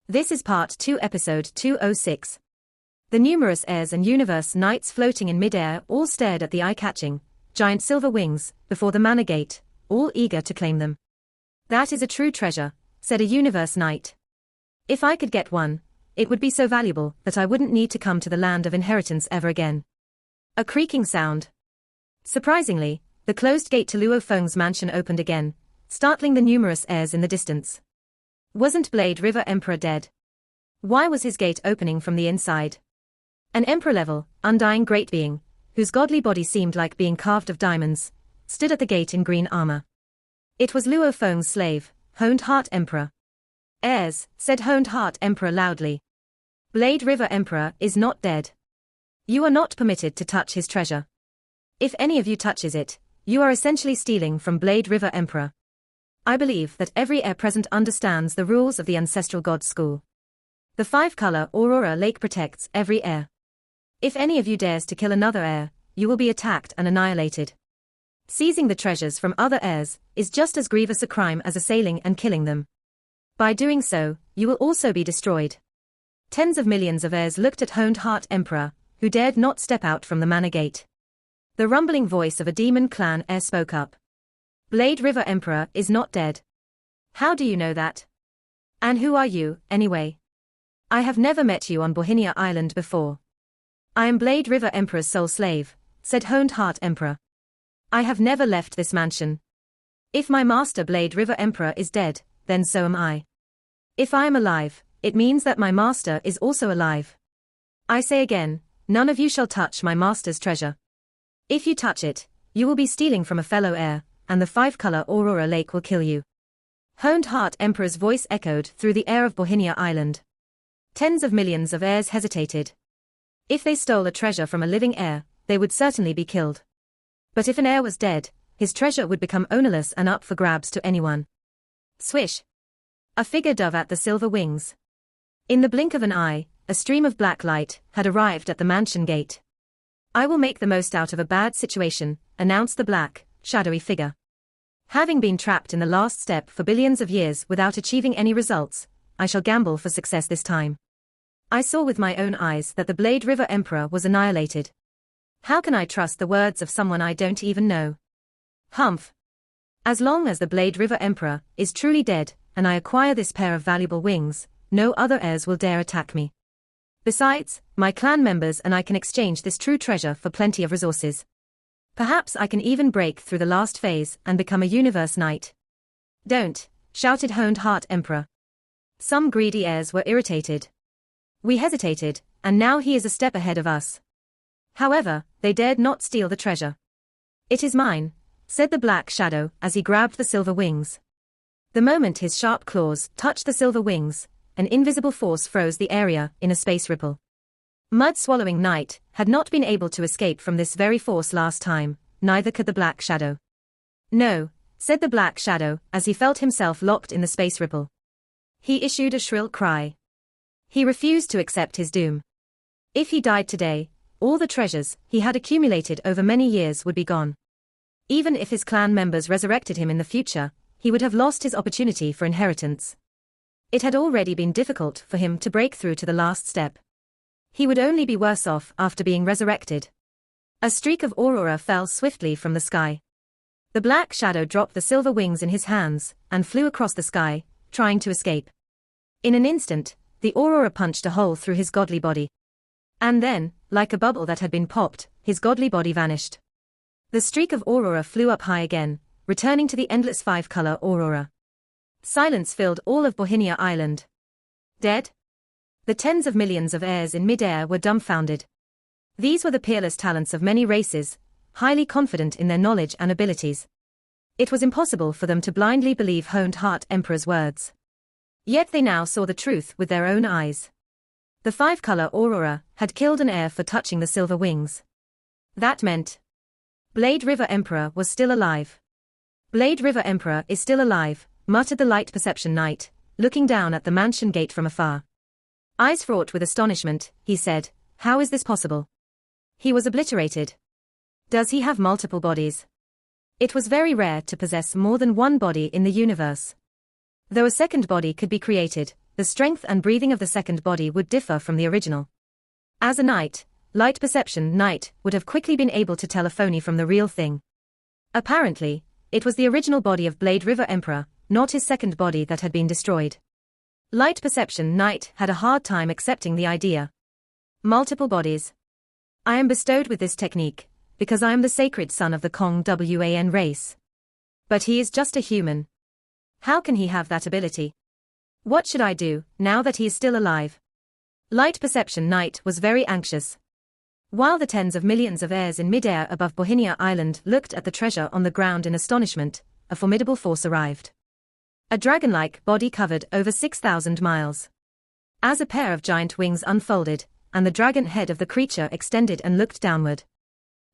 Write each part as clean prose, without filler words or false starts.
This is Part 2, Episode 206. The numerous heirs and universe knights floating in mid-air all stared at the eye-catching, giant silver wings, before the manor gate, all eager to claim them. "That is a true treasure," said a universe knight. "If I could get one, it would be so valuable that I wouldn't need to come to the land of inheritance ever again." A creaking sound. Surprisingly, the closed gate to Luo Feng's mansion opened again, startling the numerous heirs in the distance. Wasn't Blade River Emperor dead? Why was his gate opening from the inside? An emperor-level, undying great being, whose godly body seemed like being carved of diamonds, stood at the gate in green armor. It was Luo Feng's slave, Honed Heart Emperor. "Heirs," said Honed Heart Emperor loudly. "Blade River Emperor is not dead. You are not permitted to touch his treasure. If any of you touches it, you are essentially stealing from Blade River Emperor. I believe that every heir present understands the rules of the Ancestral God School. The five-color Aurora Lake protects every heir. If any of you dares to kill another heir, you will be attacked and annihilated. Seizing the treasures from other heirs is just as grievous a crime as assailing and killing them. By doing so, you will also be destroyed." Tens of millions of heirs looked at Honed Heart Emperor, who dared not step out from the manor gate. The rumbling voice of a demon clan heir spoke up. "Blade River Emperor is not dead. How do you know that? And who are you, anyway? I have never met you on Bohinia Island before." "I am Blade River Emperor's sole slave," said Honed Heart Emperor. "I have never left this mansion. If my master Blade River Emperor is dead, then so am I. If I am alive, it means that my master is also alive. I say again, none of you shall touch my master's treasure. If you touch it, you will be stealing from a fellow heir, and the five-color Aurora Lake will kill you." Honed Heart Emperor's voice echoed through the air of Bohinia Island. Tens of millions of heirs hesitated. If they stole a treasure from a living heir, they would certainly be killed. But if an heir was dead, his treasure would become ownerless and up for grabs to anyone. Swish! A figure dove at the silver wings. In the blink of an eye, a stream of black light had arrived at the mansion gate. "I will make the most out of a bad situation," announced the black, shadowy figure. "Having been trapped in the last step for billions of years without achieving any results, I shall gamble for success this time. I saw with my own eyes that the Blade River Emperor was annihilated. How can I trust the words of someone I don't even know? Humph. As long as the Blade River Emperor is truly dead, and I acquire this pair of valuable wings, no other heirs will dare attack me. Besides, my clan members and I can exchange this true treasure for plenty of resources. Perhaps I can even break through the last phase and become a universe knight." "Don't," shouted Honed Heart Emperor. Some greedy heirs were irritated. "We hesitated, and now he is a step ahead of us." However, they dared not steal the treasure. "It is mine," said the black shadow as he grabbed the silver wings. The moment his sharp claws touched the silver wings, an invisible force froze the area in a space ripple. Mud-swallowing Knight had not been able to escape from this very force last time, neither could the Black Shadow. "No," said the Black Shadow as he felt himself locked in the space ripple. He issued a shrill cry. He refused to accept his doom. If he died today, all the treasures he had accumulated over many years would be gone. Even if his clan members resurrected him in the future, he would have lost his opportunity for inheritance. It had already been difficult for him to break through to the last step. He would only be worse off after being resurrected. A streak of aurora fell swiftly from the sky. The Black Shadow dropped the silver wings in his hands and flew across the sky, trying to escape. In an instant, the aurora punched a hole through his godly body. And then, like a bubble that had been popped, his godly body vanished. The streak of aurora flew up high again, returning to the endless five-color aurora. Silence filled all of Bohinia Island. Dead? The tens of millions of heirs in mid-air were dumbfounded. These were the peerless talents of many races, highly confident in their knowledge and abilities. It was impossible for them to blindly believe Honed Heart Emperor's words. Yet they now saw the truth with their own eyes. The five-color aurora had killed an heir for touching the silver wings. That meant Blade River Emperor was still alive. "Blade River Emperor is still alive," muttered the Light Perception Knight, looking down at the mansion gate from afar. Eyes fraught with astonishment, he said, "How is this possible? He was obliterated. Does he have multiple bodies?" It was very rare to possess more than one body in the universe. Though a second body could be created, the strength and breathing of the second body would differ from the original. As a knight, light perception knight would have quickly been able to tell a phony from the real thing. Apparently, it was the original body of Blade River Emperor, not his second body that had been destroyed. Light perception knight had a hard time accepting the idea. Multiple bodies. I am bestowed with this technique, because I am the sacred son of the Kong Wan race. But he is just a human. How can he have that ability? What should I do, now that he is still alive? Light perception knight was very anxious. While the tens of millions of heirs in midair above Bohinia Island looked at the treasure on the ground in astonishment, a formidable force arrived. A dragon-like body covered over 6,000 miles. As a pair of giant wings unfolded, and the dragon head of the creature extended and looked downward.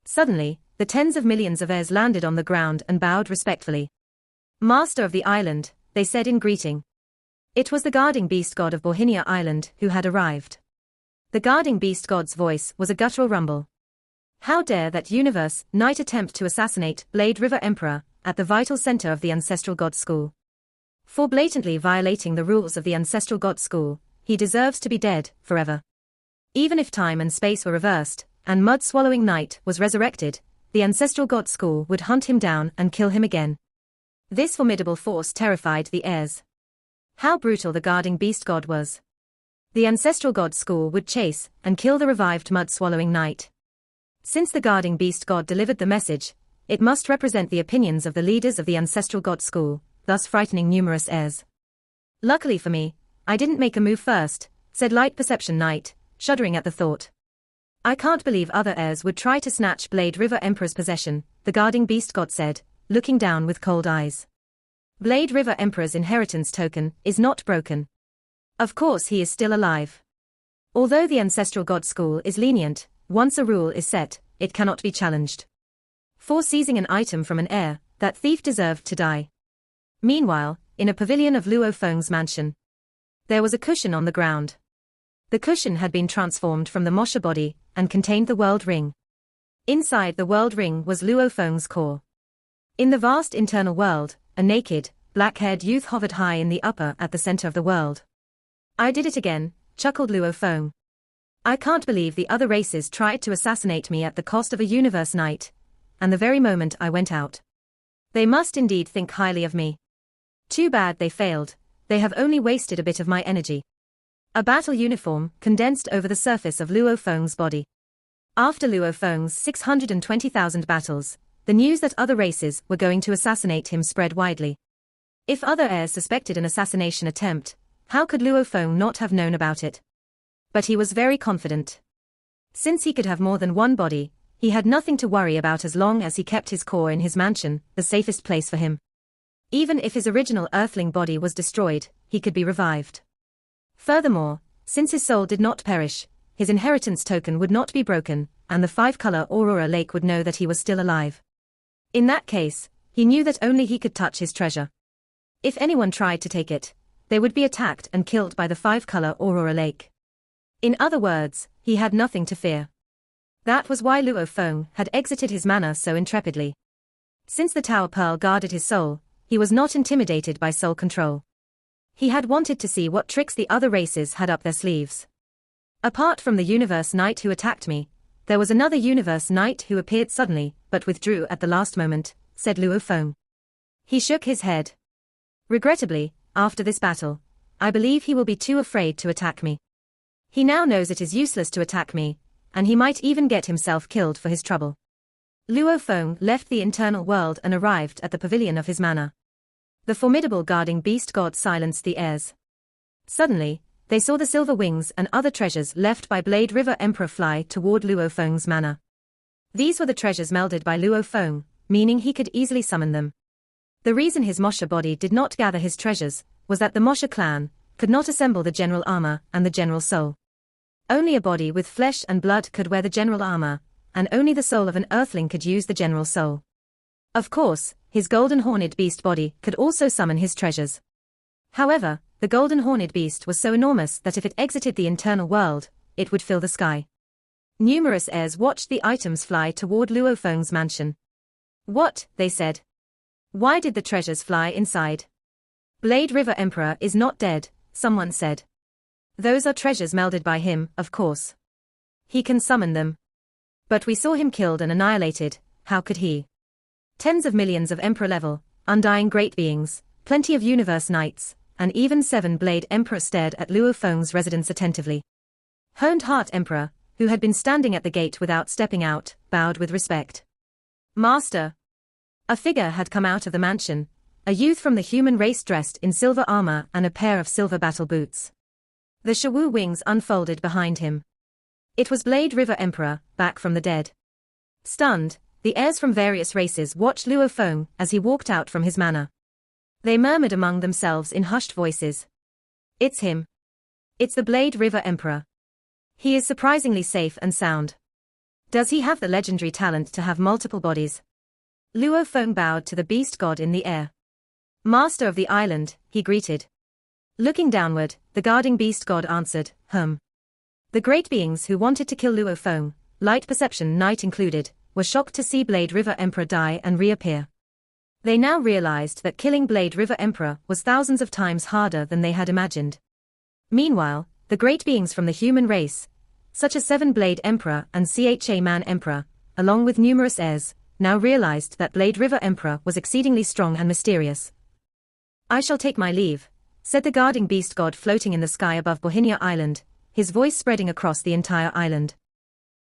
Suddenly, the tens of millions of heirs landed on the ground and bowed respectfully. Master of the island, they said in greeting. It was the guarding beast god of Bohinia Island who had arrived. The guarding beast god's voice was a guttural rumble. How dare that universe knight attempt to assassinate Blade River Emperor at the vital center of the ancestral god school? For blatantly violating the rules of the ancestral god school, he deserves to be dead forever. Even if time and space were reversed, and mud-swallowing knight was resurrected, the ancestral god school would hunt him down and kill him again. This formidable force terrified the heirs. How brutal the guarding beast god was. The ancestral god school would chase and kill the revived mud-swallowing knight. Since the guarding beast god delivered the message, it must represent the opinions of the leaders of the ancestral god school, thus frightening numerous heirs. Luckily for me, I didn't make a move first, said Light Perception Knight, shuddering at the thought. I can't believe other heirs would try to snatch Blade River Emperor's possession, the guarding beast god said, looking down with cold eyes. Blade River Emperor's inheritance token is not broken. Of course he is still alive. Although the ancestral god school is lenient, once a rule is set, it cannot be challenged. For seizing an item from an heir, that thief deserved to die. Meanwhile, in a pavilion of Luo Feng's mansion, there was a cushion on the ground. The cushion had been transformed from the Mosha body, and contained the world ring. Inside the world ring was Luo Feng's core. In the vast internal world, a naked, black-haired youth hovered high in the upper at the center of the world. I did it again, chuckled Luo Feng. I can't believe the other races tried to assassinate me at the cost of a universe knight, and the very moment I went out. They must indeed think highly of me. Too bad they failed, they have only wasted a bit of my energy. A battle uniform condensed over the surface of Luo Feng's body. After Luo Feng's 620,000 battles, the news that other races were going to assassinate him spread widely. If other heirs suspected an assassination attempt, how could Luo Feng not have known about it? But he was very confident. Since he could have more than one body, he had nothing to worry about as long as he kept his core in his mansion, the safest place for him. Even if his original earthling body was destroyed, he could be revived. Furthermore, since his soul did not perish, his inheritance token would not be broken, and the five-color Aurora Lake would know that he was still alive. In that case, he knew that only he could touch his treasure. If anyone tried to take it, they would be attacked and killed by the five-color Aurora Lake. In other words, he had nothing to fear. That was why Luo Feng had exited his manor so intrepidly. Since the Tower Pearl guarded his soul, he was not intimidated by soul control. He had wanted to see what tricks the other races had up their sleeves. Apart from the Universe Knight who attacked me, there was another Universe Knight who appeared suddenly, but withdrew at the last moment, said Luo Feng. He shook his head. Regrettably, after this battle, I believe he will be too afraid to attack me. He now knows it is useless to attack me, and he might even get himself killed for his trouble. Luo Feng left the internal world and arrived at the pavilion of his manor. The formidable guarding beast god silenced the heirs. Suddenly, they saw the silver wings and other treasures left by Blade River Emperor fly toward Luo Feng's manor. These were the treasures melded by Luo Feng, meaning he could easily summon them. The reason his Mosha body did not gather his treasures was that the Mosha clan could not assemble the general armor and the general soul. Only a body with flesh and blood could wear the general armor, and only the soul of an earthling could use the general soul. Of course, his golden horned beast body could also summon his treasures. However, the golden horned beast was so enormous that if it exited the internal world, it would fill the sky. Numerous heirs watched the items fly toward Luo Feng's mansion. What, they said. Why did the treasures fly inside? Blade River Emperor is not dead, someone said. Those are treasures melded by him, of course. He can summon them. But we saw him killed and annihilated, how could he? Tens of millions of Emperor-level, undying great beings, plenty of universe knights, and even 7-Blade Emperor stared at Luo Feng's residence attentively. Honed Heart Emperor, who had been standing at the gate without stepping out, bowed with respect. Master! A figure had come out of the mansion, a youth from the human race dressed in silver armor and a pair of silver battle boots. The Shawu wings unfolded behind him. It was Blade River Emperor, back from the dead. Stunned, the heirs from various races watched Luo Feng as he walked out from his manor. They murmured among themselves in hushed voices. It's him. It's the Blade River Emperor. He is surprisingly safe and sound. Does he have the legendary talent to have multiple bodies? Luo Feng bowed to the beast god in the air. Master of the island, he greeted. Looking downward, the guarding beast god answered, The great beings who wanted to kill Luo Feng, Light Perception Knight included, were shocked to see Blade River Emperor die and reappear. They now realized that killing Blade River Emperor was thousands of times harder than they had imagined. Meanwhile, the great beings from the human race, such as 7-Blade Emperor and Cha Man Emperor, along with numerous heirs, now realized that Blade River Emperor was exceedingly strong and mysterious. I shall take my leave, said the guarding beast god floating in the sky above Bohinia Island, his voice spreading across the entire island.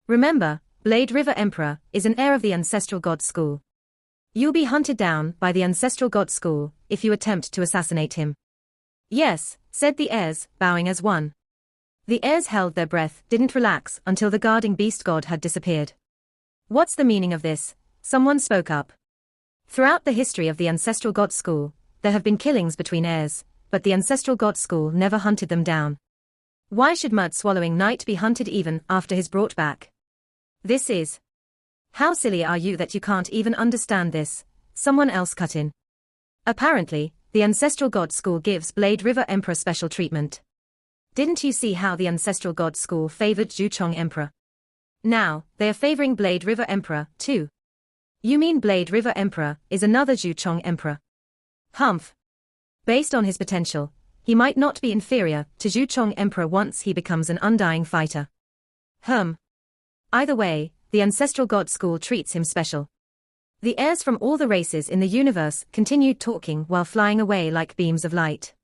Remember, Blade River Emperor is an heir of the Ancestral God School. You'll be hunted down by the Ancestral God School if you attempt to assassinate him. Yes, said the heirs, bowing as one. The heirs held their breath, didn't relax until the guarding beast god had disappeared. What's the meaning of this? Someone spoke up. Throughout the history of the Ancestral God School, there have been killings between heirs, but the Ancestral God School never hunted them down. Why should Mud-Swallowing Knight be hunted even after he's brought back? This is... How silly are you that you can't even understand this? Someone else cut in. Apparently, the Ancestral God School gives Blade River Emperor special treatment. Didn't you see how the Ancestral God School favored Zhuchong Emperor? Now, they are favoring Blade River Emperor, too. You mean Blade River Emperor is another Zhuchong Emperor? Humph. Based on his potential, he might not be inferior to Zhuchong Emperor once he becomes an undying fighter. Either way, the Ancestral God School treats him special. The heirs from all the races in the universe continued talking while flying away like beams of light.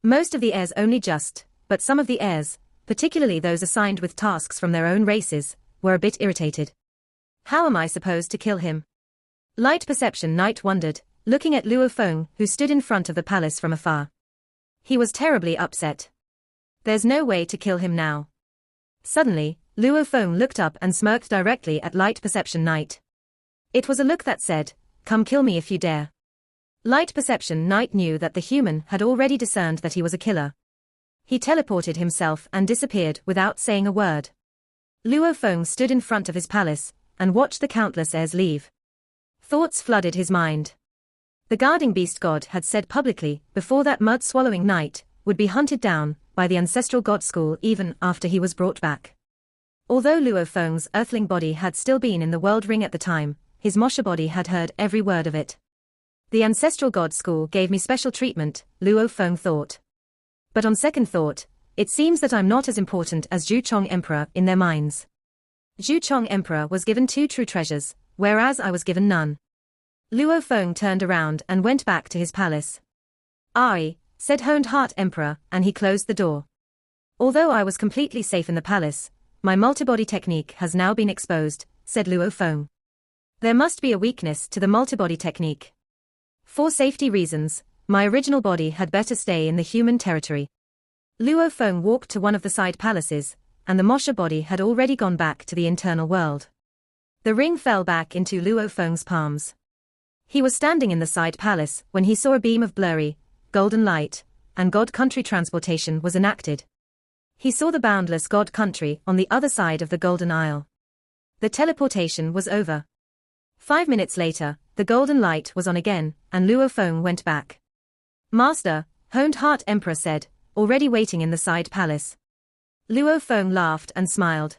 Most of the heirs only just, but some of the heirs, particularly those assigned with tasks from their own races, were a bit irritated. How am I supposed to kill him? Light Perception Knight wondered, looking at Luo Feng who stood in front of the palace from afar. He was terribly upset. There's no way to kill him now. Suddenly, Luo Feng looked up and smirked directly at Light Perception Knight. It was a look that said, "Come kill me if you dare." Light Perception Knight knew that the human had already discerned that he was a killer. He teleported himself and disappeared without saying a word. Luo Feng stood in front of his palace and watched the countless heirs leave. Thoughts flooded his mind. The guarding beast god had said publicly before that Mud-Swallowing Knight would be hunted down by the Ancestral God School even after he was brought back. Although Luo Feng's earthling body had still been in the world ring at the time, his Mosha body had heard every word of it. The Ancestral God School gave me special treatment, Luo Feng thought. But on second thought, it seems that I'm not as important as Zhuchong Emperor in their minds. Zhuchong Emperor was given 2 true treasures, whereas I was given none. Luo Feng turned around and went back to his palace. "Ai," said Honed Heart Emperor, and he closed the door. "Although I was completely safe in the palace, my multibody technique has now been exposed," said Luo Feng. "There must be a weakness to the multibody technique. For safety reasons, my original body had better stay in the human territory." Luo Feng walked to one of the side palaces, and the Mosha body had already gone back to the internal world. The ring fell back into Luo Feng's palms. He was standing in the side palace when he saw a beam of blurry, golden light, and God Country transportation was enacted. He saw the boundless God Country on the other side of the Golden Isle. The teleportation was over. 5 minutes later, the golden light was on again, and Luo Feng went back. "Master," Honed Heart Emperor said, already waiting in the side palace. Luo Feng laughed and smiled.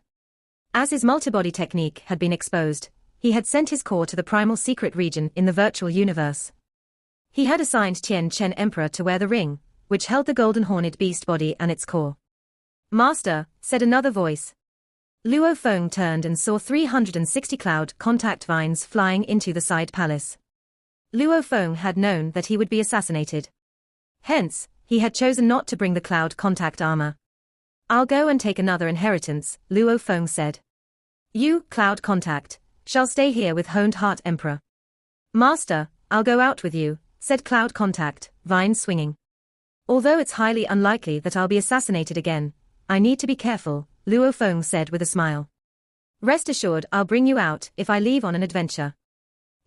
As his multibody technique had been exposed, he had sent his core to the primal secret region in the virtual universe. He had assigned Tian Chen Emperor to wear the ring, which held the golden horned beast body and its core. Master, said another voice. Luo Feng turned and saw 360 cloud contact vines flying into the side palace. Luo Feng had known that he would be assassinated. Hence, he had chosen not to bring the cloud contact armor. I'll go and take another inheritance, Luo Feng said. You, cloud contact, shall stay here with Honed Heart Emperor. Master, I'll go out with you, said cloud contact, vine swinging. Although it's highly unlikely that I'll be assassinated again, I need to be careful, Luo Feng said with a smile. Rest assured I'll bring you out if I leave on an adventure.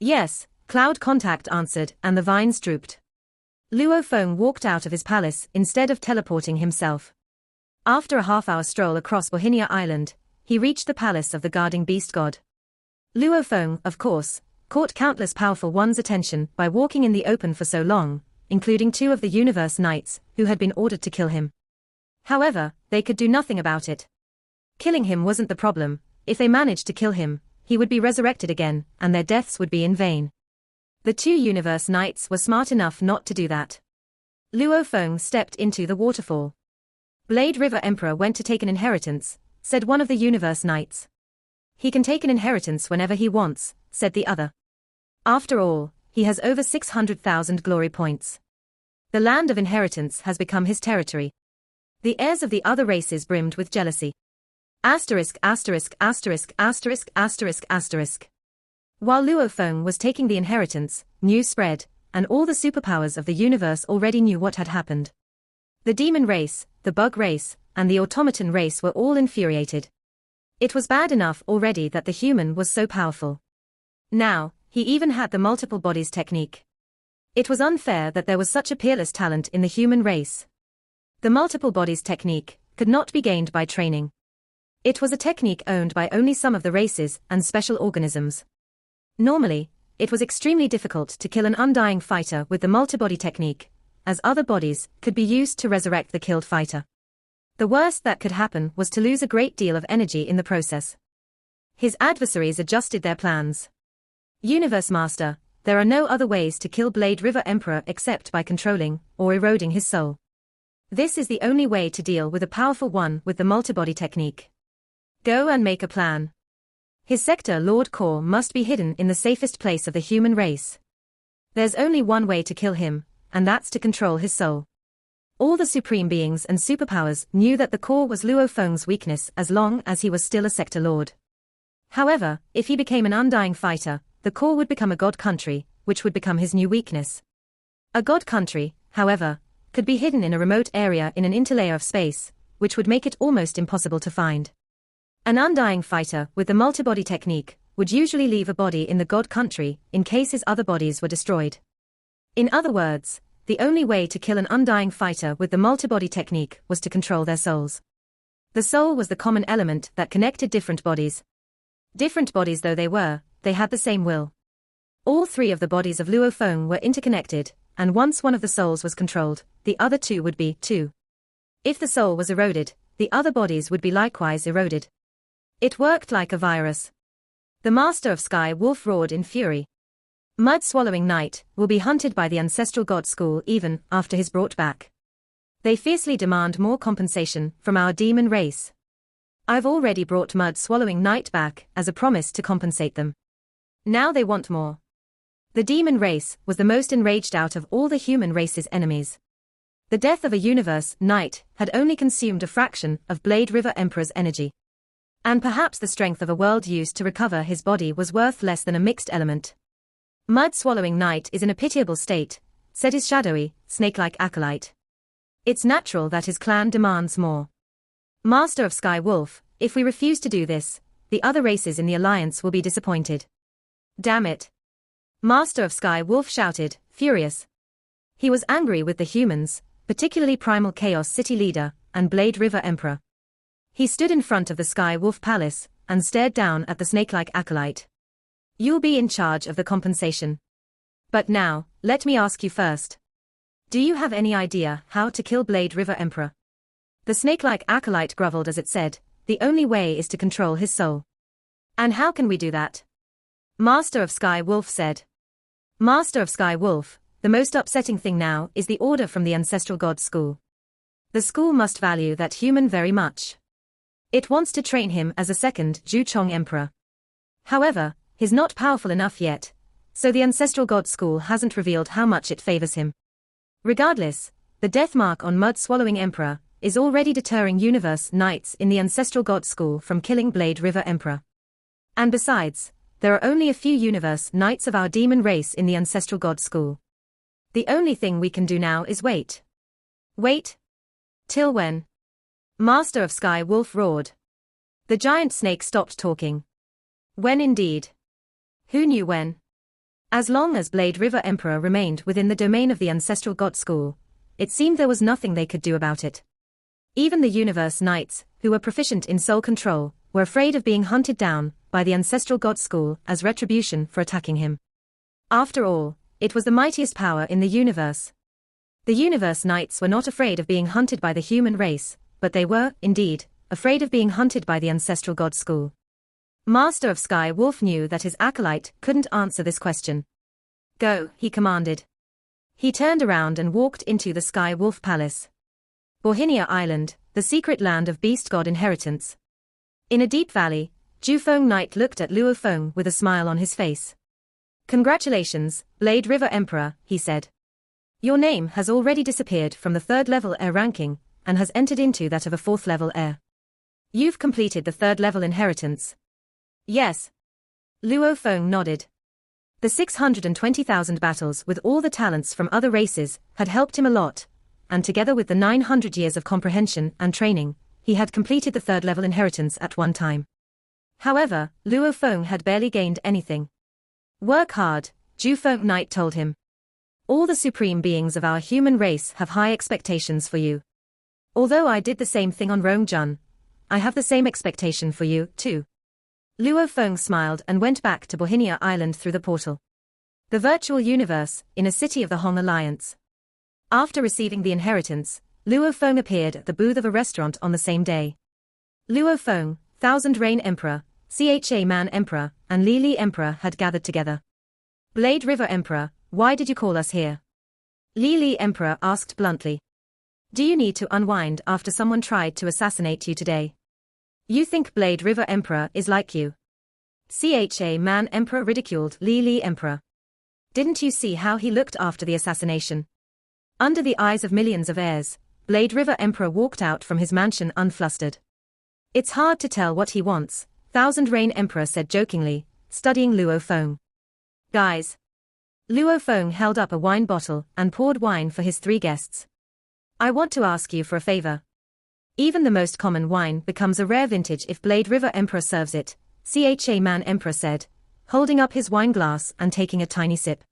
Yes, cloud contact answered, and the vines drooped. Luo Feng walked out of his palace instead of teleporting himself. After a half-hour stroll across Bohinia Island, he reached the palace of the guarding beast god. Luo Feng, of course, caught countless powerful ones' attention by walking in the open for so long, including 2 of the Universe Knights, who had been ordered to kill him. However, they could do nothing about it. Killing him wasn't the problem. If they managed to kill him, he would be resurrected again, and their deaths would be in vain. The 2 Universe Knights were smart enough not to do that. Luo Feng stepped into the waterfall. Blade River Emperor went to take an inheritance, said one of the Universe Knights. He can take an inheritance whenever he wants, said the other. After all, he has over 600,000 glory points. The land of inheritance has become his territory. The heirs of the other races brimmed with jealousy. Asterisk asterisk asterisk asterisk asterisk asterisk. While Luo Feng was taking the inheritance, news spread, and all the superpowers of the universe already knew what had happened. The demon race, the bug race, and the automaton race were all infuriated. It was bad enough already that the human was so powerful. Now, he even had the multiple bodies technique. It was unfair that there was such a peerless talent in the human race. The multiple bodies technique could not be gained by training. It was a technique owned by only some of the races and special organisms. Normally, it was extremely difficult to kill an undying fighter with the multibody technique, as other bodies could be used to resurrect the killed fighter. The worst that could happen was to lose a great deal of energy in the process. His adversaries adjusted their plans. Universe Master, there are no other ways to kill Blade River Emperor except by controlling or eroding his soul. This is the only way to deal with a powerful one with the multibody technique. Go and make a plan. His sector Lord Core must be hidden in the safest place of the human race. There's only one way to kill him, and that's to control his soul. All the supreme beings and superpowers knew that the core was Luo Feng's weakness as long as he was still a sector lord. However, if he became an undying fighter, the core would become a god country, which would become his new weakness. A god country, however, could be hidden in a remote area in an interlayer of space, which would make it almost impossible to find. An undying fighter with the multibody technique would usually leave a body in the god country in case his other bodies were destroyed. In other words, the only way to kill an undying fighter with the multibody technique was to control their souls. The soul was the common element that connected different bodies. Different bodies though they were, they had the same will. All 3 of the bodies of Luo Feng were interconnected, and once one of the souls was controlled, the other 2 would be, too. If the soul was eroded, the other bodies would be likewise eroded. It worked like a virus. The Master of Sky Wolf roared in fury. Mud-swallowing Knight will be hunted by the ancestral god school even after he's brought back. They fiercely demand more compensation from our demon race. I've already brought Mud-swallowing Knight back as a promise to compensate them. Now they want more. The demon race was the most enraged out of all the human race's enemies. The death of a universe knight had only consumed a fraction of Blade River Emperor's energy. And perhaps the strength of a world used to recover his body was worth less than a mixed element. Mud-swallowing Knight is in a pitiable state, said his shadowy, snake-like acolyte. It's natural that his clan demands more. Master of Sky Wolf, if we refuse to do this, the other races in the alliance will be disappointed. Damn it. Master of Sky Wolf shouted, furious. He was angry with the humans, particularly Primal Chaos City Leader and Blade River Emperor. He stood in front of the Sky Wolf Palace and stared down at the snake-like acolyte. You'll be in charge of the compensation. But now, let me ask you first. Do you have any idea how to kill Blade River Emperor? The snake-like acolyte groveled as it said, the only way is to control his soul. And how can we do that? Master of Sky Wolf said. Master of Sky Wolf, the most upsetting thing now is the order from the ancestral god school. The school must value that human very much. It wants to train him as a second Zhuchong emperor. However, he's not powerful enough yet, so the ancestral god school hasn't revealed how much it favors him. Regardless, the death mark on mud-swallowing emperor is already deterring universe knights in the ancestral god school from killing Blade River Emperor. And besides, there are only a few universe knights of our demon race in the ancestral god school. The only thing we can do now is wait. Wait? Till when? Master of Sky Wolf roared. The giant snake stopped talking. When indeed? Who knew when? As long as Blade River Emperor remained within the domain of the ancestral god school, it seemed there was nothing they could do about it. Even the universe knights, who were proficient in soul control, were afraid of being hunted down by the ancestral god school as retribution for attacking him. After all, it was the mightiest power in the universe. The universe knights were not afraid of being hunted by the human race, but they were, indeed, afraid of being hunted by the ancestral god school. Master of Sky Wolf knew that his acolyte couldn't answer this question. Go, he commanded. He turned around and walked into the Sky Wolf Palace. Bohinia Island, the secret land of beast god inheritance. In a deep valley, Jufeng Knight looked at Luo Feng with a smile on his face. Congratulations, Blade River Emperor, he said. Your name has already disappeared from the 3rd level heir ranking, and has entered into that of a 4th level heir. You've completed the 3rd level inheritance. Yes. Luo Feng nodded. The 620,000 battles with all the talents from other races had helped him a lot, and together with the 900 years of comprehension and training, he had completed the 3rd level inheritance at one time. However, Luo Feng had barely gained anything. Work hard, Jufeng Knight told him. All the supreme beings of our human race have high expectations for you. Although I did the same thing on Rongjun, I have the same expectation for you, too. Luo Feng smiled and went back to Bohinia Island through the portal. The virtual universe, in a city of the Hong Alliance. After receiving the inheritance, Luo Feng appeared at the booth of a restaurant on the same day. Luo Feng, Thousand Rain Emperor, Cha Man Emperor, and Li Li Emperor had gathered together. Blade River Emperor, why did you call us here? Li Li Emperor asked bluntly. Do you need to unwind after someone tried to assassinate you today? You think Blade River Emperor is like you? Cha Man Emperor ridiculed Li Li Emperor. Didn't you see how he looked after the assassination? Under the eyes of millions of heirs, Blade River Emperor walked out from his mansion unflustered. It's hard to tell what he wants, Thousand Rain Emperor said jokingly, studying Luo Feng. Guys. Luo Feng held up a wine bottle and poured wine for his 3 guests. I want to ask you for a favor. Even the most common wine becomes a rare vintage if Blade River Emperor serves it, Cha Man Emperor said, holding up his wine glass and taking a tiny sip.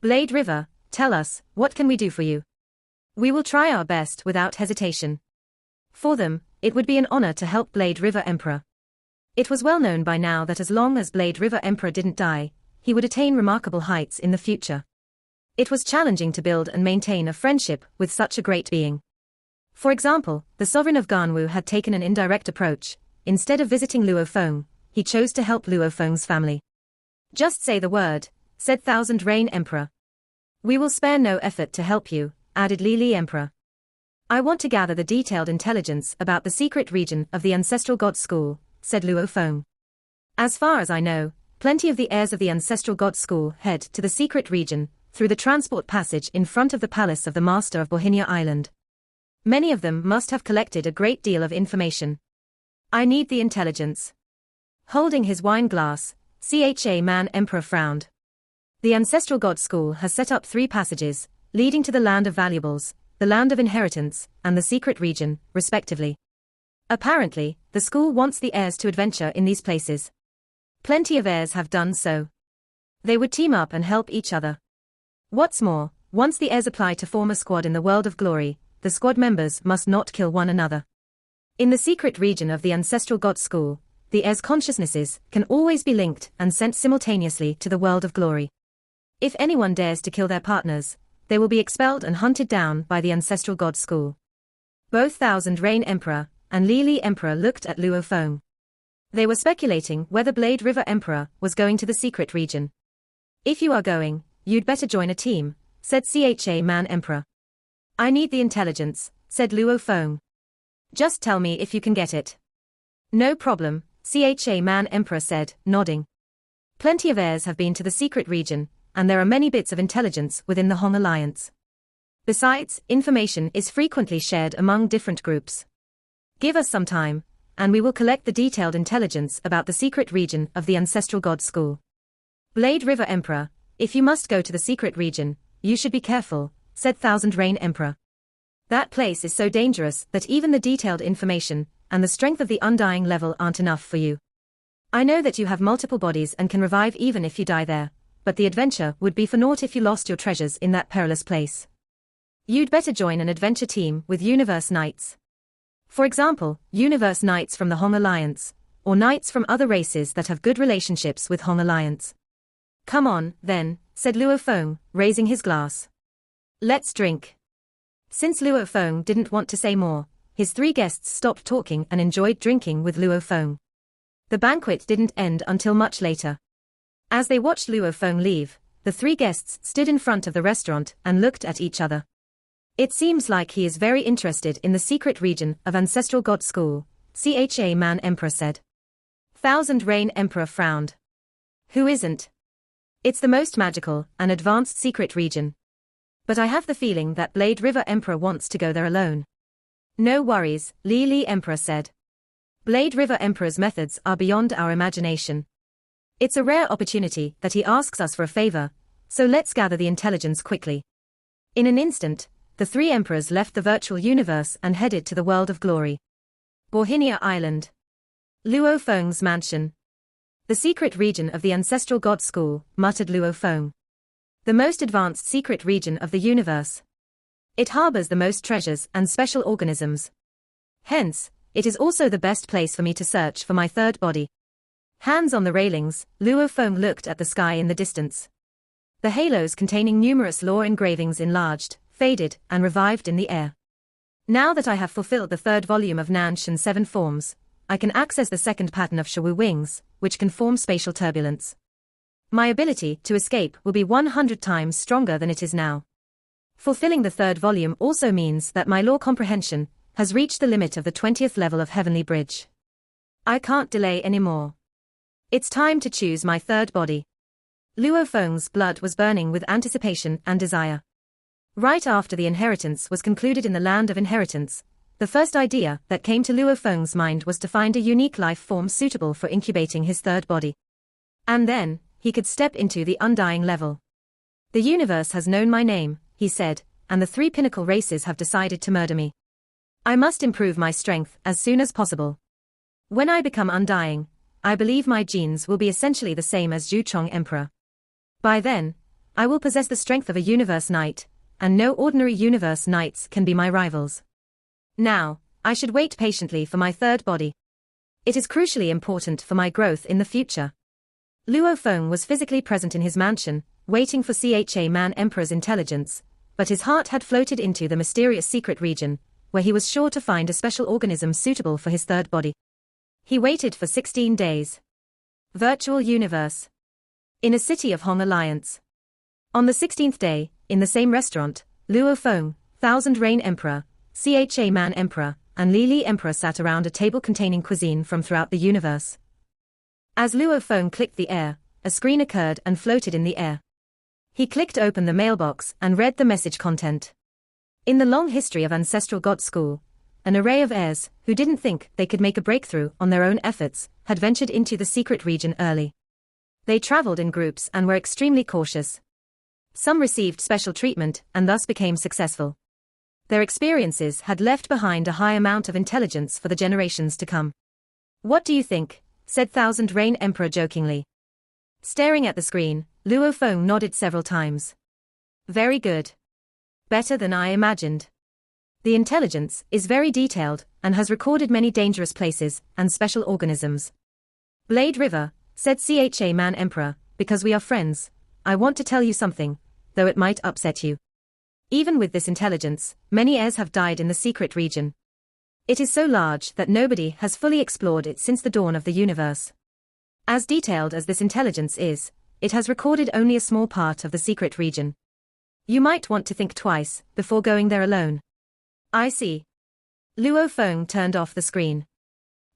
Blade River, tell us, what can we do for you? We will try our best without hesitation. For them, it would be an honor to help Blade River Emperor. It was well known by now that as long as Blade River Emperor didn't die, he would attain remarkable heights in the future. It was challenging to build and maintain a friendship with such a great being. For example, the sovereign of Ganwu had taken an indirect approach. Instead of visiting Luo Feng, he chose to help Luo Feng's family. Just say the word, said Thousand Rain Emperor. We will spare no effort to help you, added Li Li Emperor. I want to gather the detailed intelligence about the secret region of the ancestral god school, said Luo Feng. As far as I know, plenty of the heirs of the ancestral god school head to the secret region through the transport passage in front of the palace of the master of Bohinia Island. Many of them must have collected a great deal of information. I need the intelligence. Holding his wine glass, Cha Man Emperor frowned. The ancestral god school has set up 3 passages, leading to the land of valuables, the land of inheritance, and the secret region, respectively. Apparently, the school wants the heirs to adventure in these places. Plenty of heirs have done so. They would team up and help each other. What's more, once the heirs apply to form a squad in the world of glory, the squad members must not kill one another. In the secret region of the ancestral god school, the heirs' consciousnesses can always be linked and sent simultaneously to the world of glory. If anyone dares to kill their partners, they will be expelled and hunted down by the ancestral god school. Both Thousand Rain Emperor and Li Li Emperor looked at Luo Feng. They were speculating whether Blade River Emperor was going to the secret region. If you are going, you'd better join a team, said CHA Man Emperor. I need the intelligence, said Luo Feng. Just tell me if you can get it. No problem, CHA Man Emperor said, nodding. Plenty of heirs have been to the secret region, and there are many bits of intelligence within the Hong Alliance. Besides, information is frequently shared among different groups. Give us some time, and we will collect the detailed intelligence about the secret region of the Ancestral God School. Blade River Emperor, if you must go to the secret region, you should be careful, said Thousand Rain Emperor. That place is so dangerous that even the detailed information and the strength of the undying level aren't enough for you. I know that you have multiple bodies and can revive even if you die there, but the adventure would be for naught if you lost your treasures in that perilous place. You'd better join an adventure team with Universe Knights. For example, Universe Knights from the Hong Alliance, or Knights from other races that have good relationships with Hong Alliance. Come on, then, said Luo Feng, raising his glass. Let's drink. Since Luo Feng didn't want to say more, his three guests stopped talking and enjoyed drinking with Luo Feng. The banquet didn't end until much later. As they watched Luo Feng leave, the three guests stood in front of the restaurant and looked at each other. It seems like he is very interested in the secret region of Ancestral God School, CHA Man Emperor said. Thousand Rain Emperor frowned. Who isn't? It's the most magical and advanced secret region. But I have the feeling that Blade River Emperor wants to go there alone. No worries, Li Emperor said. Blade River Emperor's methods are beyond our imagination. It's a rare opportunity that he asks us for a favor, so let's gather the intelligence quickly. In an instant, the three emperors left the virtual universe and headed to the world of glory. Borhinia Island. Luo Feng's mansion. The secret region of the Ancestral God School, muttered Luo Feng. The most advanced secret region of the universe. It harbors the most treasures and special organisms. Hence, it is also the best place for me to search for my third body. Hands on the railings, Luo Feng looked at the sky in the distance. The halos containing numerous lore engravings enlarged, faded, and revived in the air. Now that I have fulfilled the third volume of Nanshan 7 forms, I can access the second pattern of Shawu wings, which can form spatial turbulence. My ability to escape will be 100 times stronger than it is now. Fulfilling the third volume also means that my lore comprehension has reached the limit of the 20th level of Heavenly Bridge. I can't delay anymore. It's time to choose my third body. Luo Feng's blood was burning with anticipation and desire. Right after the inheritance was concluded in the land of inheritance, the first idea that came to Luo Feng's mind was to find a unique life form suitable for incubating his third body. And then, he could step into the undying level. The universe has known my name, he said, and the three pinnacle races have decided to murder me. I must improve my strength as soon as possible. When I become undying, I believe my genes will be essentially the same as Zhu Chong Emperor. By then, I will possess the strength of a Universe Knight, and no ordinary Universe Knights can be my rivals. Now, I should wait patiently for my third body. It is crucially important for my growth in the future. Luo Feng was physically present in his mansion, waiting for CHA Man Emperor's intelligence, but his heart had floated into the mysterious secret region, where he was sure to find a special organism suitable for his third body. He waited for 16 days. Virtual Universe. In a city of Hong Alliance. On the 16th day, in the same restaurant, Luo Feng, Thousand Rain Emperor, CHA Man Emperor, and Li Emperor sat around a table containing cuisine from throughout the universe. As Luo Feng clicked the air, a screen occurred and floated in the air. He clicked open the mailbox and read the message content. In the long history of Ancestral God School, an array of heirs, who didn't think they could make a breakthrough on their own efforts, had ventured into the secret region early. They traveled in groups and were extremely cautious. Some received special treatment and thus became successful. Their experiences had left behind a high amount of intelligence for the generations to come. What do you think? Said Thousand Rain Emperor jokingly. Staring at the screen, Luo Feng nodded several times. Very good. Better than I imagined. The intelligence is very detailed and has recorded many dangerous places and special organisms. Blade River, said CHA Man Emperor, because we are friends, I want to tell you something, though it might upset you. Even with this intelligence, many heirs have died in the secret region. It is so large that nobody has fully explored it since the dawn of the universe. As detailed as this intelligence is, it has recorded only a small part of the secret region. You might want to think twice before going there alone. I see. Luo Feng turned off the screen.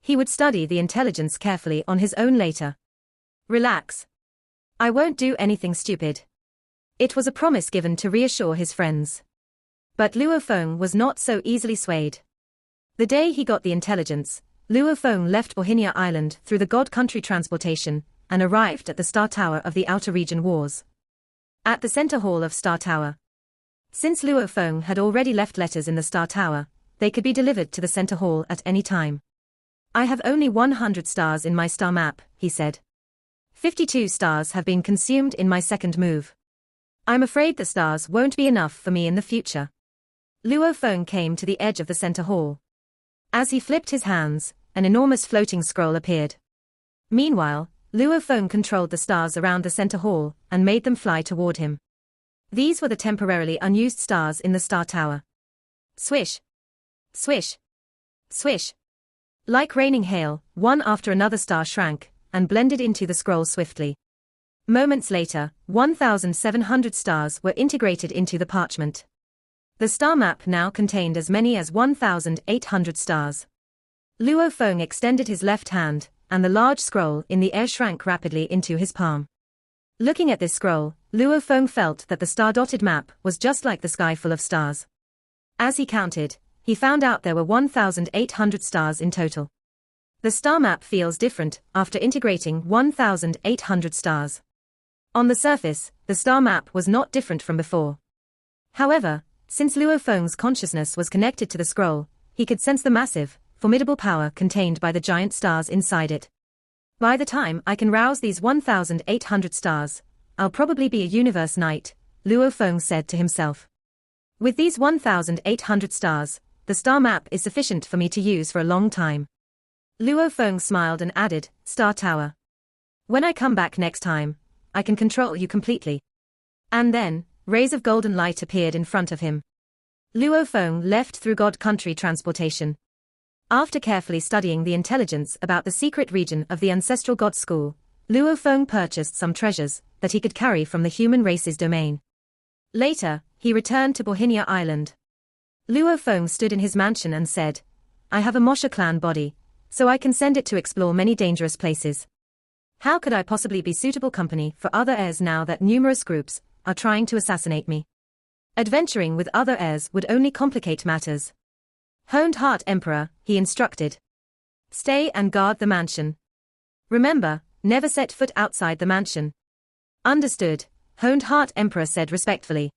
He would study the intelligence carefully on his own later. Relax. I won't do anything stupid. It was a promise given to reassure his friends. But Luo Feng was not so easily swayed. The day he got the intelligence, Luo Feng left Bohinia Island through the God Country transportation and arrived at the Star Tower of the Outer Region Wars. At the center hall of Star Tower. Since Luo Feng had already left letters in the Star Tower, they could be delivered to the center hall at any time. I have only 100 stars in my star map, he said. 52 stars have been consumed in my second move. I'm afraid the stars won't be enough for me in the future. Luo Feng came to the edge of the center hall. As he flipped his hands, an enormous floating scroll appeared. Meanwhile, Luo Feng controlled the stars around the center hall and made them fly toward him. These were the temporarily unused stars in the Star Tower. Swish! Swish! Swish! Like raining hail, one after another star shrank and blended into the scroll swiftly. Moments later, 1,700 stars were integrated into the parchment. The star map now contained as many as 1,800 stars. Luo Feng extended his left hand, and the large scroll in the air shrank rapidly into his palm. Looking at this scroll, Luo Feng felt that the star-dotted map was just like the sky full of stars. As he counted, he found out there were 1,800 stars in total. The star map feels different after integrating 1,800 stars. On the surface, the star map was not different from before. However, since Luo Feng's consciousness was connected to the scroll, he could sense the massive, formidable power contained by the giant stars inside it. By the time I can rouse these 1,800 stars, I'll probably be a universe knight, Luo Feng said to himself. With these 1,800 stars, the star map is sufficient for me to use for a long time. Luo Feng smiled and added, Star Tower. When I come back next time, I can control you completely. And then, rays of golden light appeared in front of him. Luo Feng left through God Country transportation. After carefully studying the intelligence about the secret region of the ancestral god school, Luo Feng purchased some treasures that he could carry from the human race's domain. Later, he returned to Bohinia Island. Luo Feng stood in his mansion and said, I have a Mosha clan body, so I can send it to explore many dangerous places. How could I possibly be suitable company for other heirs now that numerous groups are trying to assassinate me? Adventuring with other heirs would only complicate matters. Honed Heart Emperor, he instructed. Stay and guard the mansion. Remember, never set foot outside the mansion. Understood, Honed Heart Emperor said respectfully.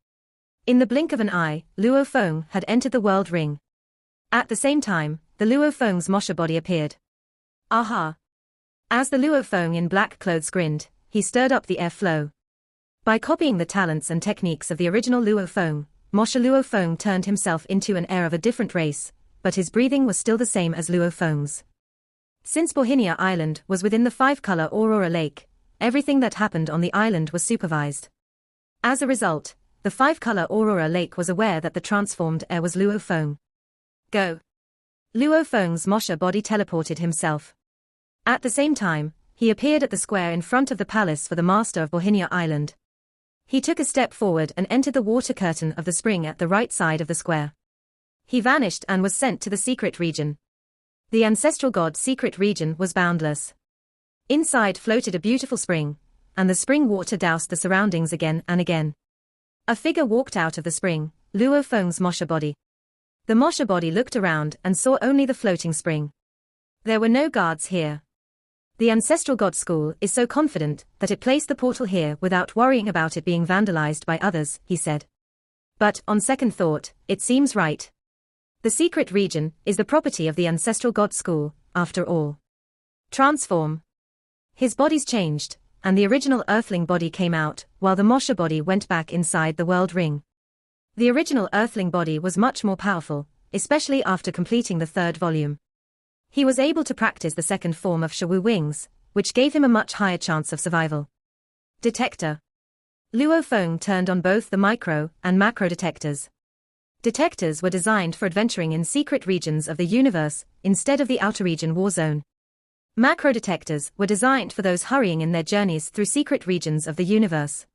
In the blink of an eye, Luo Feng had entered the world ring. At the same time, the Luo Feng's Mosha body appeared. Aha! As the Luo Feng in black clothes grinned, he stirred up the airflow. By copying the talents and techniques of the original Luo Feng, Mosha Luo Feng turned himself into an heir of a different race, but his breathing was still the same as Luo Feng's. Since Bohinia Island was within the five-color Aurora Lake, everything that happened on the island was supervised. As a result, the five-color Aurora Lake was aware that the transformed heir was Luo Feng. Go! Luo Feng's Mosha body teleported himself. At the same time, he appeared at the square in front of the palace for the master of Bohinia Island. He took a step forward and entered the water curtain of the spring at the right side of the square. He vanished and was sent to the secret region. The ancestral god's secret region was boundless. Inside floated a beautiful spring, and the spring water doused the surroundings again and again. A figure walked out of the spring, Luo Feng's Mosha body. The Mosha body looked around and saw only the floating spring. There were no guards here. The ancestral god school is so confident that it placed the portal here without worrying about it being vandalized by others, he said. But, on second thought, it seems right. The secret region is the property of the ancestral god school, after all. Transform. His bodies changed, and the original earthling body came out, while the Mosha body went back inside the world ring. The original earthling body was much more powerful, especially after completing the third volume. He was able to practice the second form of Shawu wings, which gave him a much higher chance of survival. Detector. Luo Feng turned on both the micro and macro detectors. Detectors were designed for adventuring in secret regions of the universe, instead of the outer region war zone. Macro detectors were designed for those hurrying in their journeys through secret regions of the universe.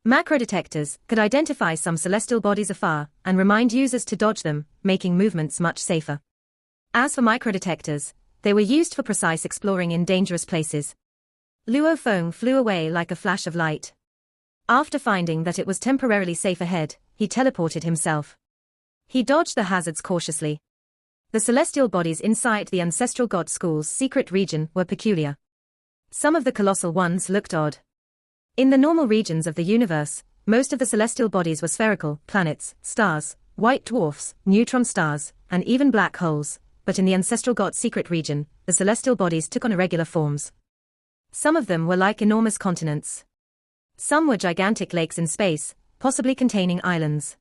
Macrodetectors could identify some celestial bodies afar and remind users to dodge them, making movements much safer. As for microdetectors, they were used for precise exploring in dangerous places. Luo Feng flew away like a flash of light. After finding that it was temporarily safe ahead, he teleported himself. He dodged the hazards cautiously. The celestial bodies inside the ancestral god school's secret region were peculiar. Some of the colossal ones looked odd. In the normal regions of the universe, most of the celestial bodies were spherical: planets, stars, white dwarfs, neutron stars, and even black holes, but in the ancestral god secret region, the celestial bodies took on irregular forms. Some of them were like enormous continents. Some were gigantic lakes in space, possibly containing islands.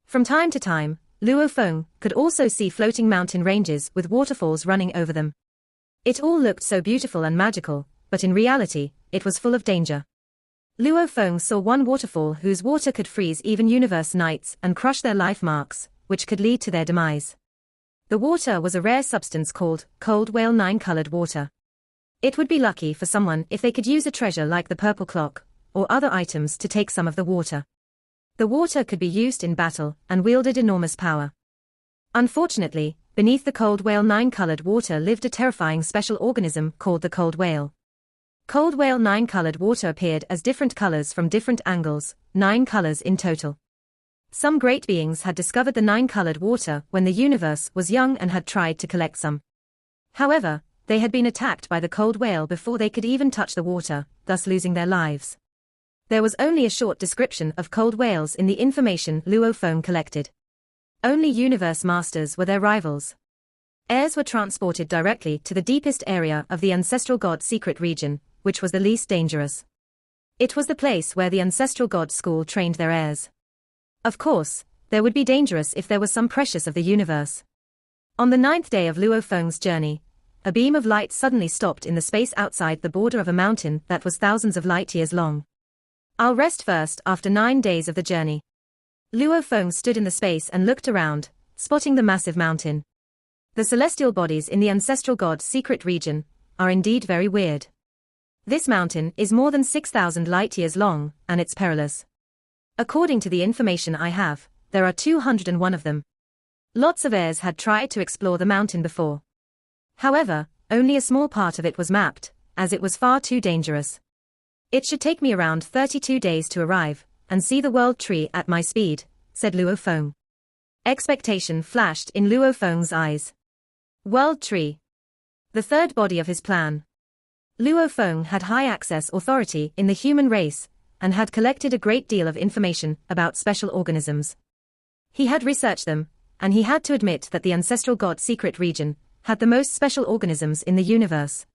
From time to time, Luo Feng could also see floating mountain ranges with waterfalls running over them. It all looked so beautiful and magical, but in reality, it was full of danger. Luo Feng saw one waterfall whose water could freeze even universe knights and crush their life marks, which could lead to their demise. The water was a rare substance called cold whale 9-colored water. It would be lucky for someone if they could use a treasure like the purple clock, or other items to take some of the water. The water could be used in battle and wielded enormous power. Unfortunately, beneath the cold whale 9-colored water lived a terrifying special organism called the cold whale. Cold whale 9-colored water appeared as different colors from different angles, 9 colors in total. Some great beings had discovered the 9-colored water when the universe was young and had tried to collect some. However, they had been attacked by the cold whale before they could even touch the water, thus losing their lives. There was only a short description of cold whales in the information Luo Feng collected. Only universe masters were their rivals. Heirs were transported directly to the deepest area of the ancestral god secret region, which was the least dangerous. It was the place where the ancestral god school trained their heirs. Of course, there would be dangerous if there was some precious of the universe. On the 9th day of Luo Feng's journey, a beam of light suddenly stopped in the space outside the border of a mountain that was thousands of light years long. "I'll rest first after 9 days of the journey." Luo Feng stood in the space and looked around, spotting the massive mountain. The celestial bodies in the ancestral god's secret region are indeed very weird. This mountain is more than 6,000 light years long, and it's perilous. According to the information I have, there are 201 of them. Lots of heirs had tried to explore the mountain before. However, only a small part of it was mapped, as it was far too dangerous. "It should take me around 32 days to arrive and see the world tree at my speed," said Luo Feng. Expectation flashed in Luo Feng's eyes. World tree. The third body of his plan. Luo Feng had high access authority in the human race and had collected a great deal of information about special organisms. He had researched them, and he had to admit that the ancestral god secret region had the most special organisms in the universe.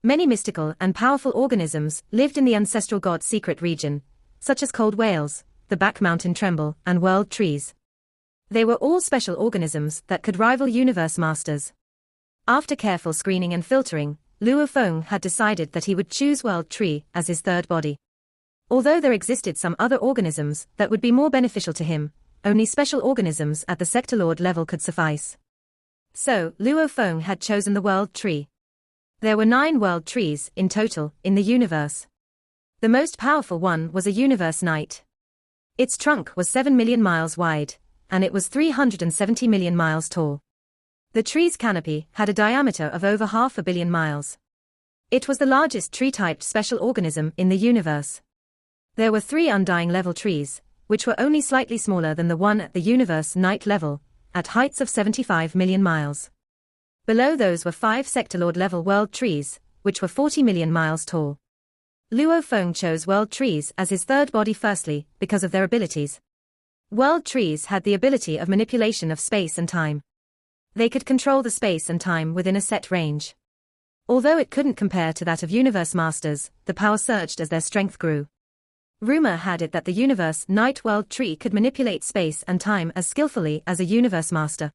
Many mystical and powerful organisms lived in the ancestral god secret region, such as cold whales, the back mountain tremble, and world trees. They were all special organisms that could rival universe masters. After careful screening and filtering, Luo Feng had decided that he would choose world tree as his third body. Although there existed some other organisms that would be more beneficial to him, only special organisms at the sector lord level could suffice. So, Luo Feng had chosen the world tree. There were 9 world trees in total in the universe. The most powerful one was a universe knight. Its trunk was 7 million miles wide, and it was 370 million miles tall. The tree's canopy had a diameter of over 500 million miles. It was the largest tree-typed special organism in the universe. There were 3 undying level trees, which were only slightly smaller than the one at the universe knight level, at heights of 75 million miles. Below those were 5 sector lord level world trees, which were 40 million miles tall. Luo Feng chose world trees as his third body firstly, because of their abilities. World trees had the ability of manipulation of space and time. They could control the space and time within a set range. Although it couldn't compare to that of universe masters, the power surged as their strength grew. Rumor had it that the universe knight world tree could manipulate space and time as skillfully as a universe master.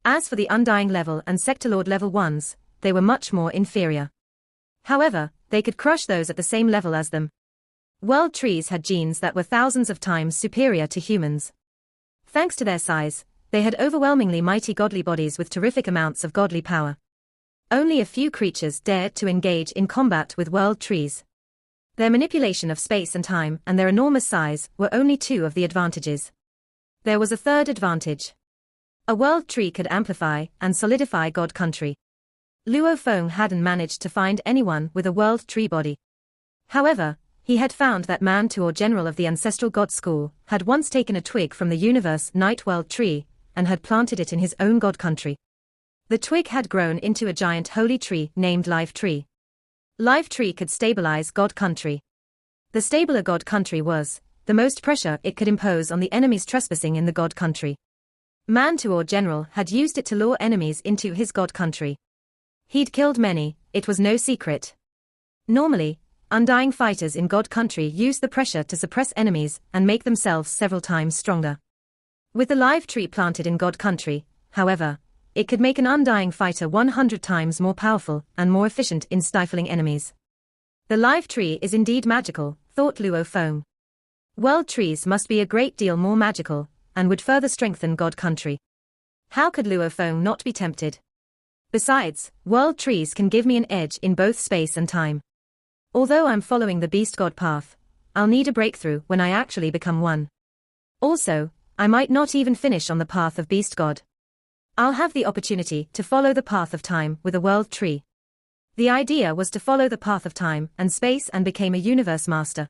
As for the undying level and sector lord level ones, they were much more inferior. However, they could crush those at the same level as them. World trees had genes that were thousands of times superior to humans. Thanks to their size, they had overwhelmingly mighty godly bodies with terrific amounts of godly power. Only a few creatures dared to engage in combat with world trees. Their manipulation of space and time and their enormous size were only two of the advantages. There was a third advantage. A world tree could amplify and solidify God country. Luo Feng hadn't managed to find anyone with a world tree body. However, he had found that man Tuor general of the ancestral god school had once taken a twig from the universe night world tree and had planted it in his own god country. The twig had grown into a giant holy tree named Life Tree. Life Tree could stabilize God country. The stabler God country was, the most pressure it could impose on the enemies trespassing in the God country. Man Tuor general had used it to lure enemies into his God country. He'd killed many, it was no secret. Normally, undying fighters in God country use the pressure to suppress enemies and make themselves several times stronger. With the Life Tree planted in God country, however, it could make an undying fighter 100 times more powerful and more efficient in stifling enemies. The Life Tree is indeed magical, thought Luo Feng. World trees must be a great deal more magical, and would further strengthen God country. How could Luo Feng not be tempted? Besides, world trees can give me an edge in both space and time. Although I'm following the beast god path, I'll need a breakthrough when I actually become one. Also, I might not even finish on the path of beast god. I'll have the opportunity to follow the path of time with a world tree. The idea was to follow the path of time and space and became a universe master.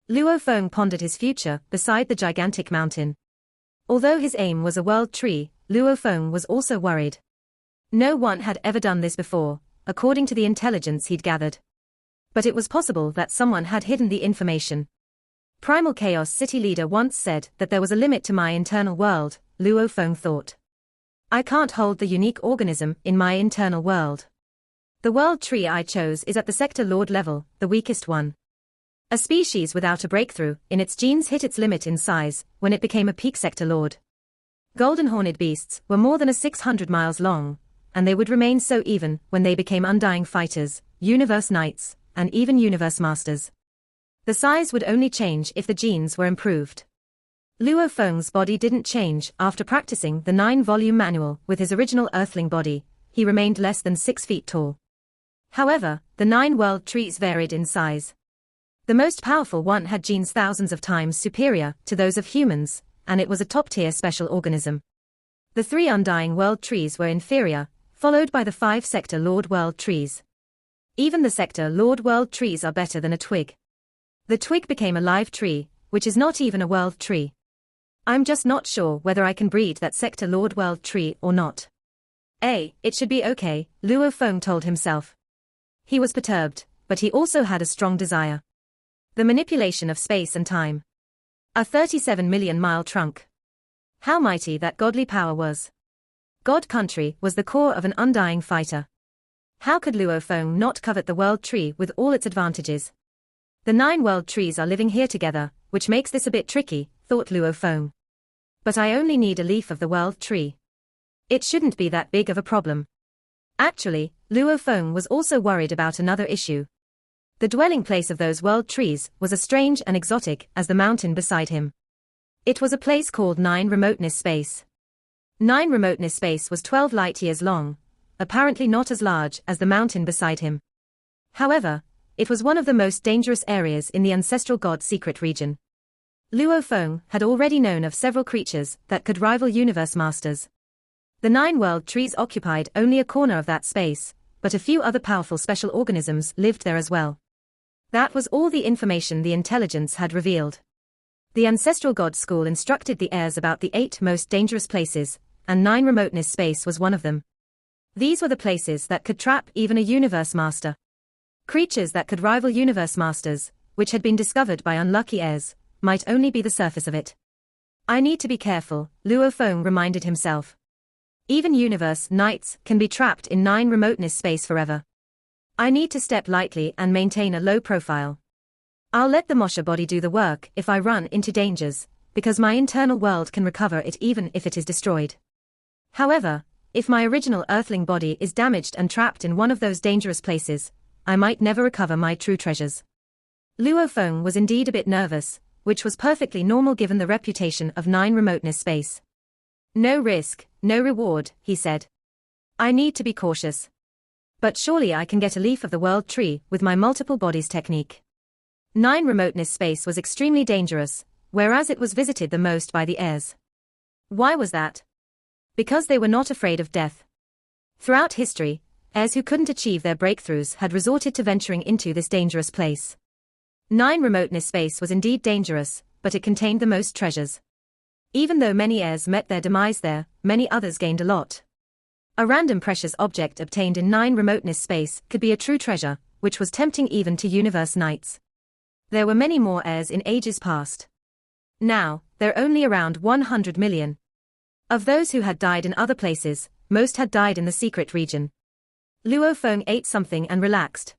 Luo Feng pondered his future beside the gigantic mountain. Although his aim was a world tree, Luo Feng was also worried. No one had ever done this before, according to the intelligence he'd gathered. But it was possible that someone had hidden the information. Primal Chaos City leader once said that there was a limit to my internal world, Luo Feng thought. I can't hold the unique organism in my internal world. The world tree I chose is at the sector lord level, the weakest one. A species without a breakthrough in its genes hit its limit in size when it became a peak sector lord. Golden-horned beasts were more than 600 miles long, and they would remain so even when they became undying fighters, universe knights, and even universe masters. The size would only change if the genes were improved. Luo Feng's body didn't change after practicing the 9-volume manual with his original earthling body. He remained less than 6 feet tall. However, the 9 world trees varied in size. The most powerful one had genes thousands of times superior to those of humans, and it was a top-tier special organism. The 3 undying world trees were inferior, followed by the 5 sector lord world trees. Even the sector lord world trees are better than a twig. The twig became a live tree, which is not even a world tree. I'm just not sure whether I can breed that sector lord world tree or not. It should be okay, Luo Feng told himself. He was perturbed, but he also had a strong desire. The manipulation of space and time. A 37 million mile trunk. How mighty that godly power was. God country was the core of an undying fighter. How could Luo Feng not covet the world tree with all its advantages? The 9 world trees are living here together, which makes this a bit tricky, thought Luo Feng. But I only need a leaf of the world tree. It shouldn't be that big of a problem. Actually, Luo Feng was also worried about another issue. The dwelling place of those world trees was as strange and exotic as the mountain beside him. It was a place called 9 Remoteness Space. 9 Remoteness Space was 12 light-years long, apparently not as large as the mountain beside him. However, it was one of the most dangerous areas in the ancestral god secret region. Luo Feng had already known of several creatures that could rival universe masters. The 9 world trees occupied only a corner of that space, but a few other powerful special organisms lived there as well. That was all the information the intelligence had revealed. The ancestral god school instructed the heirs about the 8 most dangerous places, and 9 Remoteness Space was one of them. These were the places that could trap even a universe master. Creatures that could rival universe masters, which had been discovered by unlucky heirs, might only be the surface of it. I need to be careful, Luo Feng reminded himself. Even universe knights can be trapped in 9 Remoteness Space forever. I need to step lightly and maintain a low profile. I'll let the Mosha body do the work if I run into dangers, because my internal world can recover it even if it is destroyed. However, if my original earthling body is damaged and trapped in one of those dangerous places, I might never recover my true treasures. Luo Feng was indeed a bit nervous, which was perfectly normal given the reputation of 9 Remoteness Space. No risk, no reward, he said. I need to be cautious. But surely I can get a leaf of the world tree with my multiple bodies technique. 9 Remoteness space was extremely dangerous, whereas it was visited the most by the heirs. Why was that? Because they were not afraid of death. Throughout history, heirs who couldn't achieve their breakthroughs had resorted to venturing into this dangerous place. 9 Remoteness space was indeed dangerous, but it contained the most treasures. Even though many heirs met their demise there, many others gained a lot. A random precious object obtained in 9 Remoteness space could be a true treasure, which was tempting even to universe knights. There were many more heirs in ages past. Now, there are only around 100 million. Of those who had died in other places, most had died in the secret region. Luo Feng ate something and relaxed.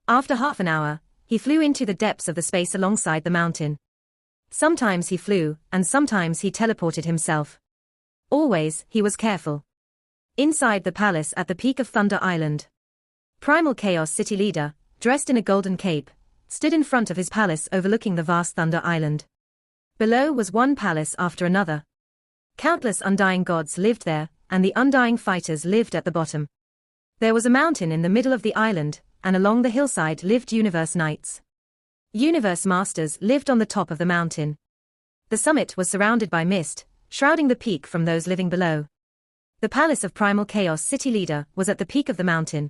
After half an hour, he flew into the depths of the space alongside the mountain. Sometimes he flew, and sometimes he teleported himself. Always, he was careful. Inside the palace at the peak of Thunder Island, Primal Chaos City Leader, dressed in a golden cape, stood in front of his palace overlooking the vast Thunder Island. Below was one palace after another. Countless undying gods lived there, and the undying fighters lived at the bottom. There was a mountain in the middle of the island, and along the hillside lived Universe Knights. Universe Masters lived on the top of the mountain. The summit was surrounded by mist, shrouding the peak from those living below. The palace of Primal Chaos City Leader was at the peak of the mountain.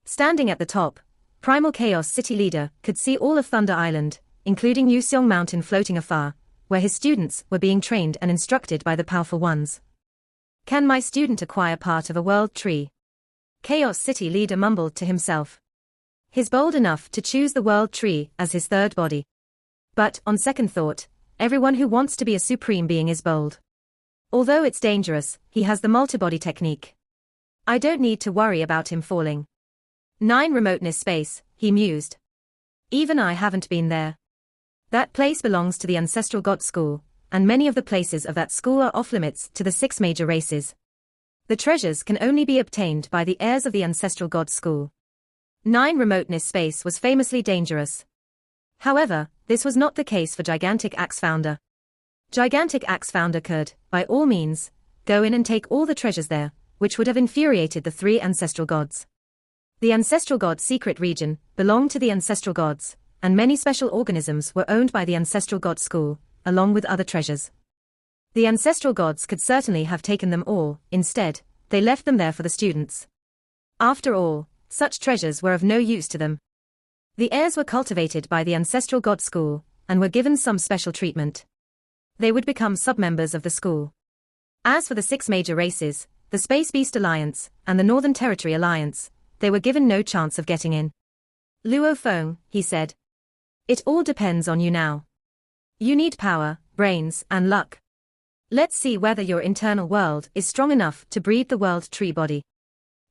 Standing at the top, Primal Chaos City Leader could see all of Thunder Island, including Yuseong Mountain floating afar, where his students were being trained and instructed by the powerful ones. Can my student acquire part of a world tree? Chaos City Leader mumbled to himself. He's bold enough to choose the world tree as his third body. But, on second thought, everyone who wants to be a supreme being is bold. Although it's dangerous, he has the multibody technique. I don't need to worry about him falling. 9 Remoteness space, he mused. Even I haven't been there. That place belongs to the Ancestral God School, and many of the places of that school are off-limits to the 6 major races. The treasures can only be obtained by the heirs of the Ancestral God School. 9 Remoteness space was famously dangerous. However, this was not the case for Gigantic Axe Founder. Gigantic Axe Founder could, by all means, go in and take all the treasures there, which would have infuriated the 3 ancestral gods. The Ancestral God Secret Region belonged to the Ancestral Gods, and many special organisms were owned by the Ancestral God School, along with other treasures. The Ancestral Gods could certainly have taken them all, instead, they left them there for the students. After all, such treasures were of no use to them. The heirs were cultivated by the Ancestral God School, and were given some special treatment. They would become sub-members of the school. As for the 6 major races, the Space Beast Alliance, and the Northern Territory Alliance, they were given no chance of getting in. Luo Feng, he said. It all depends on you now. You need power, brains, and luck. Let's see whether your internal world is strong enough to breed the world tree body.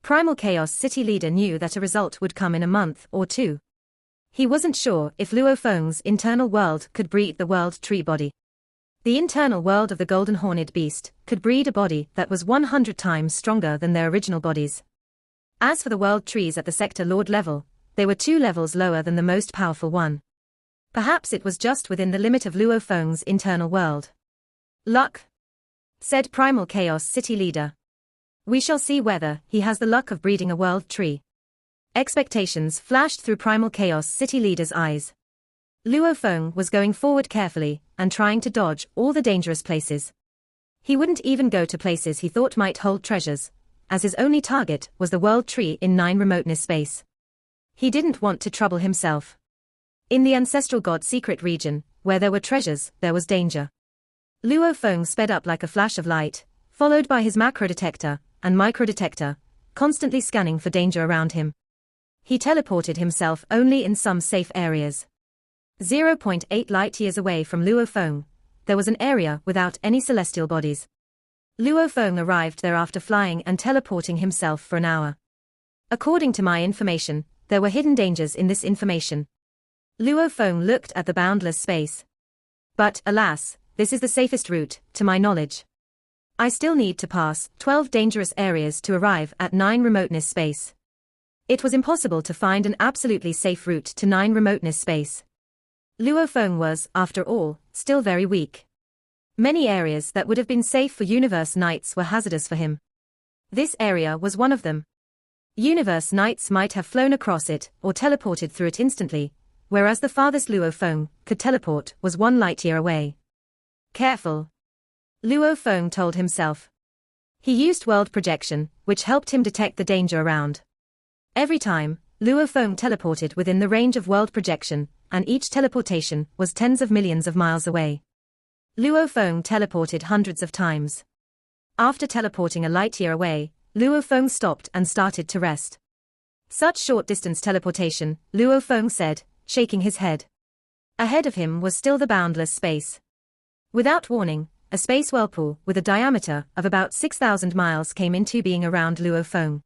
Primal Chaos City Leader knew that a result would come in a month or 2. He wasn't sure if Luo Feng's internal world could breed the world tree body. The internal world of the Golden Horned Beast could breed a body that was 100 times stronger than their original bodies. As for the world trees at the Sector Lord level, they were 2 levels lower than the most powerful one. Perhaps it was just within the limit of Luo Feng's internal world. Luck, said Primal Chaos City Leader. We shall see whether he has the luck of breeding a world tree. Expectations flashed through Primal Chaos City Leader's eyes. Luo Feng was going forward carefully, and trying to dodge all the dangerous places. He wouldn't even go to places he thought might hold treasures, as his only target was the world tree in 9 Remoteness space. He didn't want to trouble himself. In the Ancestral God Secret Region, where there were treasures, there was danger. Luo Feng sped up like a flash of light, followed by his macro detector and micro detector, constantly scanning for danger around him. He teleported himself only in some safe areas. 0.8 light-years away from Luo Feng, there was an area without any celestial bodies. Luo Feng arrived there after flying and teleporting himself for an hour. According to my information, there were hidden dangers in this information. Luo Feng looked at the boundless space. But, alas, this is the safest route, to my knowledge. I still need to pass 12 dangerous areas to arrive at 9 Remoteness space. It was impossible to find an absolutely safe route to 9 Remoteness space. Luo Feng was, after all, still very weak. Many areas that would have been safe for Universe Knights were hazardous for him. This area was one of them. Universe Knights might have flown across it or teleported through it instantly, whereas the farthest Luo Feng could teleport was 1 light-year away. Careful, Luo Feng told himself. He used world projection, which helped him detect the danger around. Every time, Luo Feng teleported within the range of world projection, and each teleportation was tens of millions of miles away. Luo Feng teleported hundreds of times. After teleporting a light-year away, Luo Feng stopped and started to rest. Such short-distance teleportation, Luo Feng said, shaking his head. Ahead of him was still the boundless space. Without warning, a space whirlpool with a diameter of about 6,000 miles came into being around Luo Feng.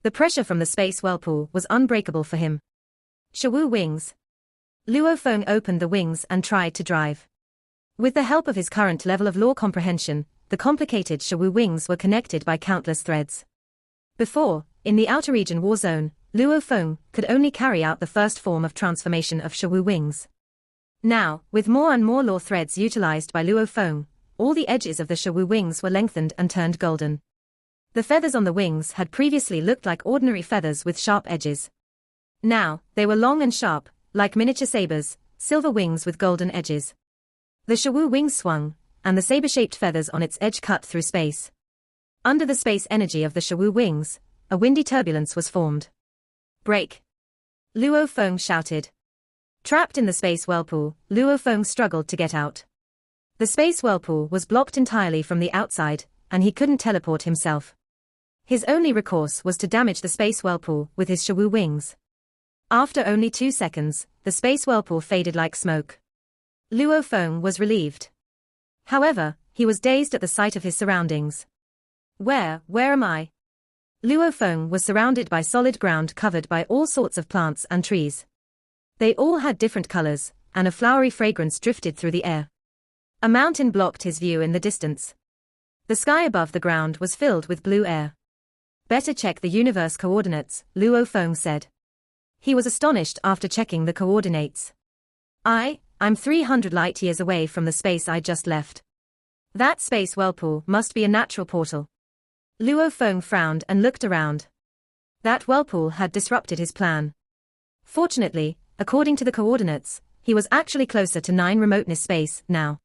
The pressure from the space whirlpool was unbreakable for him. Shawu wings. Luo Feng opened the wings and tried to drive. With the help of his current level of law comprehension, the complicated Shawu wings were connected by countless threads. Before, in the outer region war zone, Luo Feng could only carry out the first form of transformation of Shawu wings. Now, with more and more law threads utilized by Luo Feng, all the edges of the Shawu wings were lengthened and turned golden. The feathers on the wings had previously looked like ordinary feathers with sharp edges. Now, they were long and sharp, like miniature sabers, silver wings with golden edges. The Shawu wings swung, and the saber-shaped feathers on its edge cut through space. Under the space energy of the Shawu wings, a windy turbulence was formed. Break! Luo Feng shouted. Trapped in the space whirlpool, Luo Feng struggled to get out. The space whirlpool was blocked entirely from the outside, and he couldn't teleport himself. His only recourse was to damage the space whirlpool with his Shawu wings. After only 2 seconds, the space whirlpool faded like smoke. Luo Feng was relieved. However, he was dazed at the sight of his surroundings. Where am I? Luo Feng was surrounded by solid ground covered by all sorts of plants and trees. They all had different colors, and a flowery fragrance drifted through the air. A mountain blocked his view in the distance. The sky above the ground was filled with blue air. Better check the universe coordinates, Luo Feng said. He was astonished after checking the coordinates. I'm 300 light-years away from the space I just left. That space whirlpool must be a natural portal. Luo Feng frowned and looked around. That whirlpool had disrupted his plan. Fortunately, according to the coordinates, he was actually closer to 9 remoteness space now.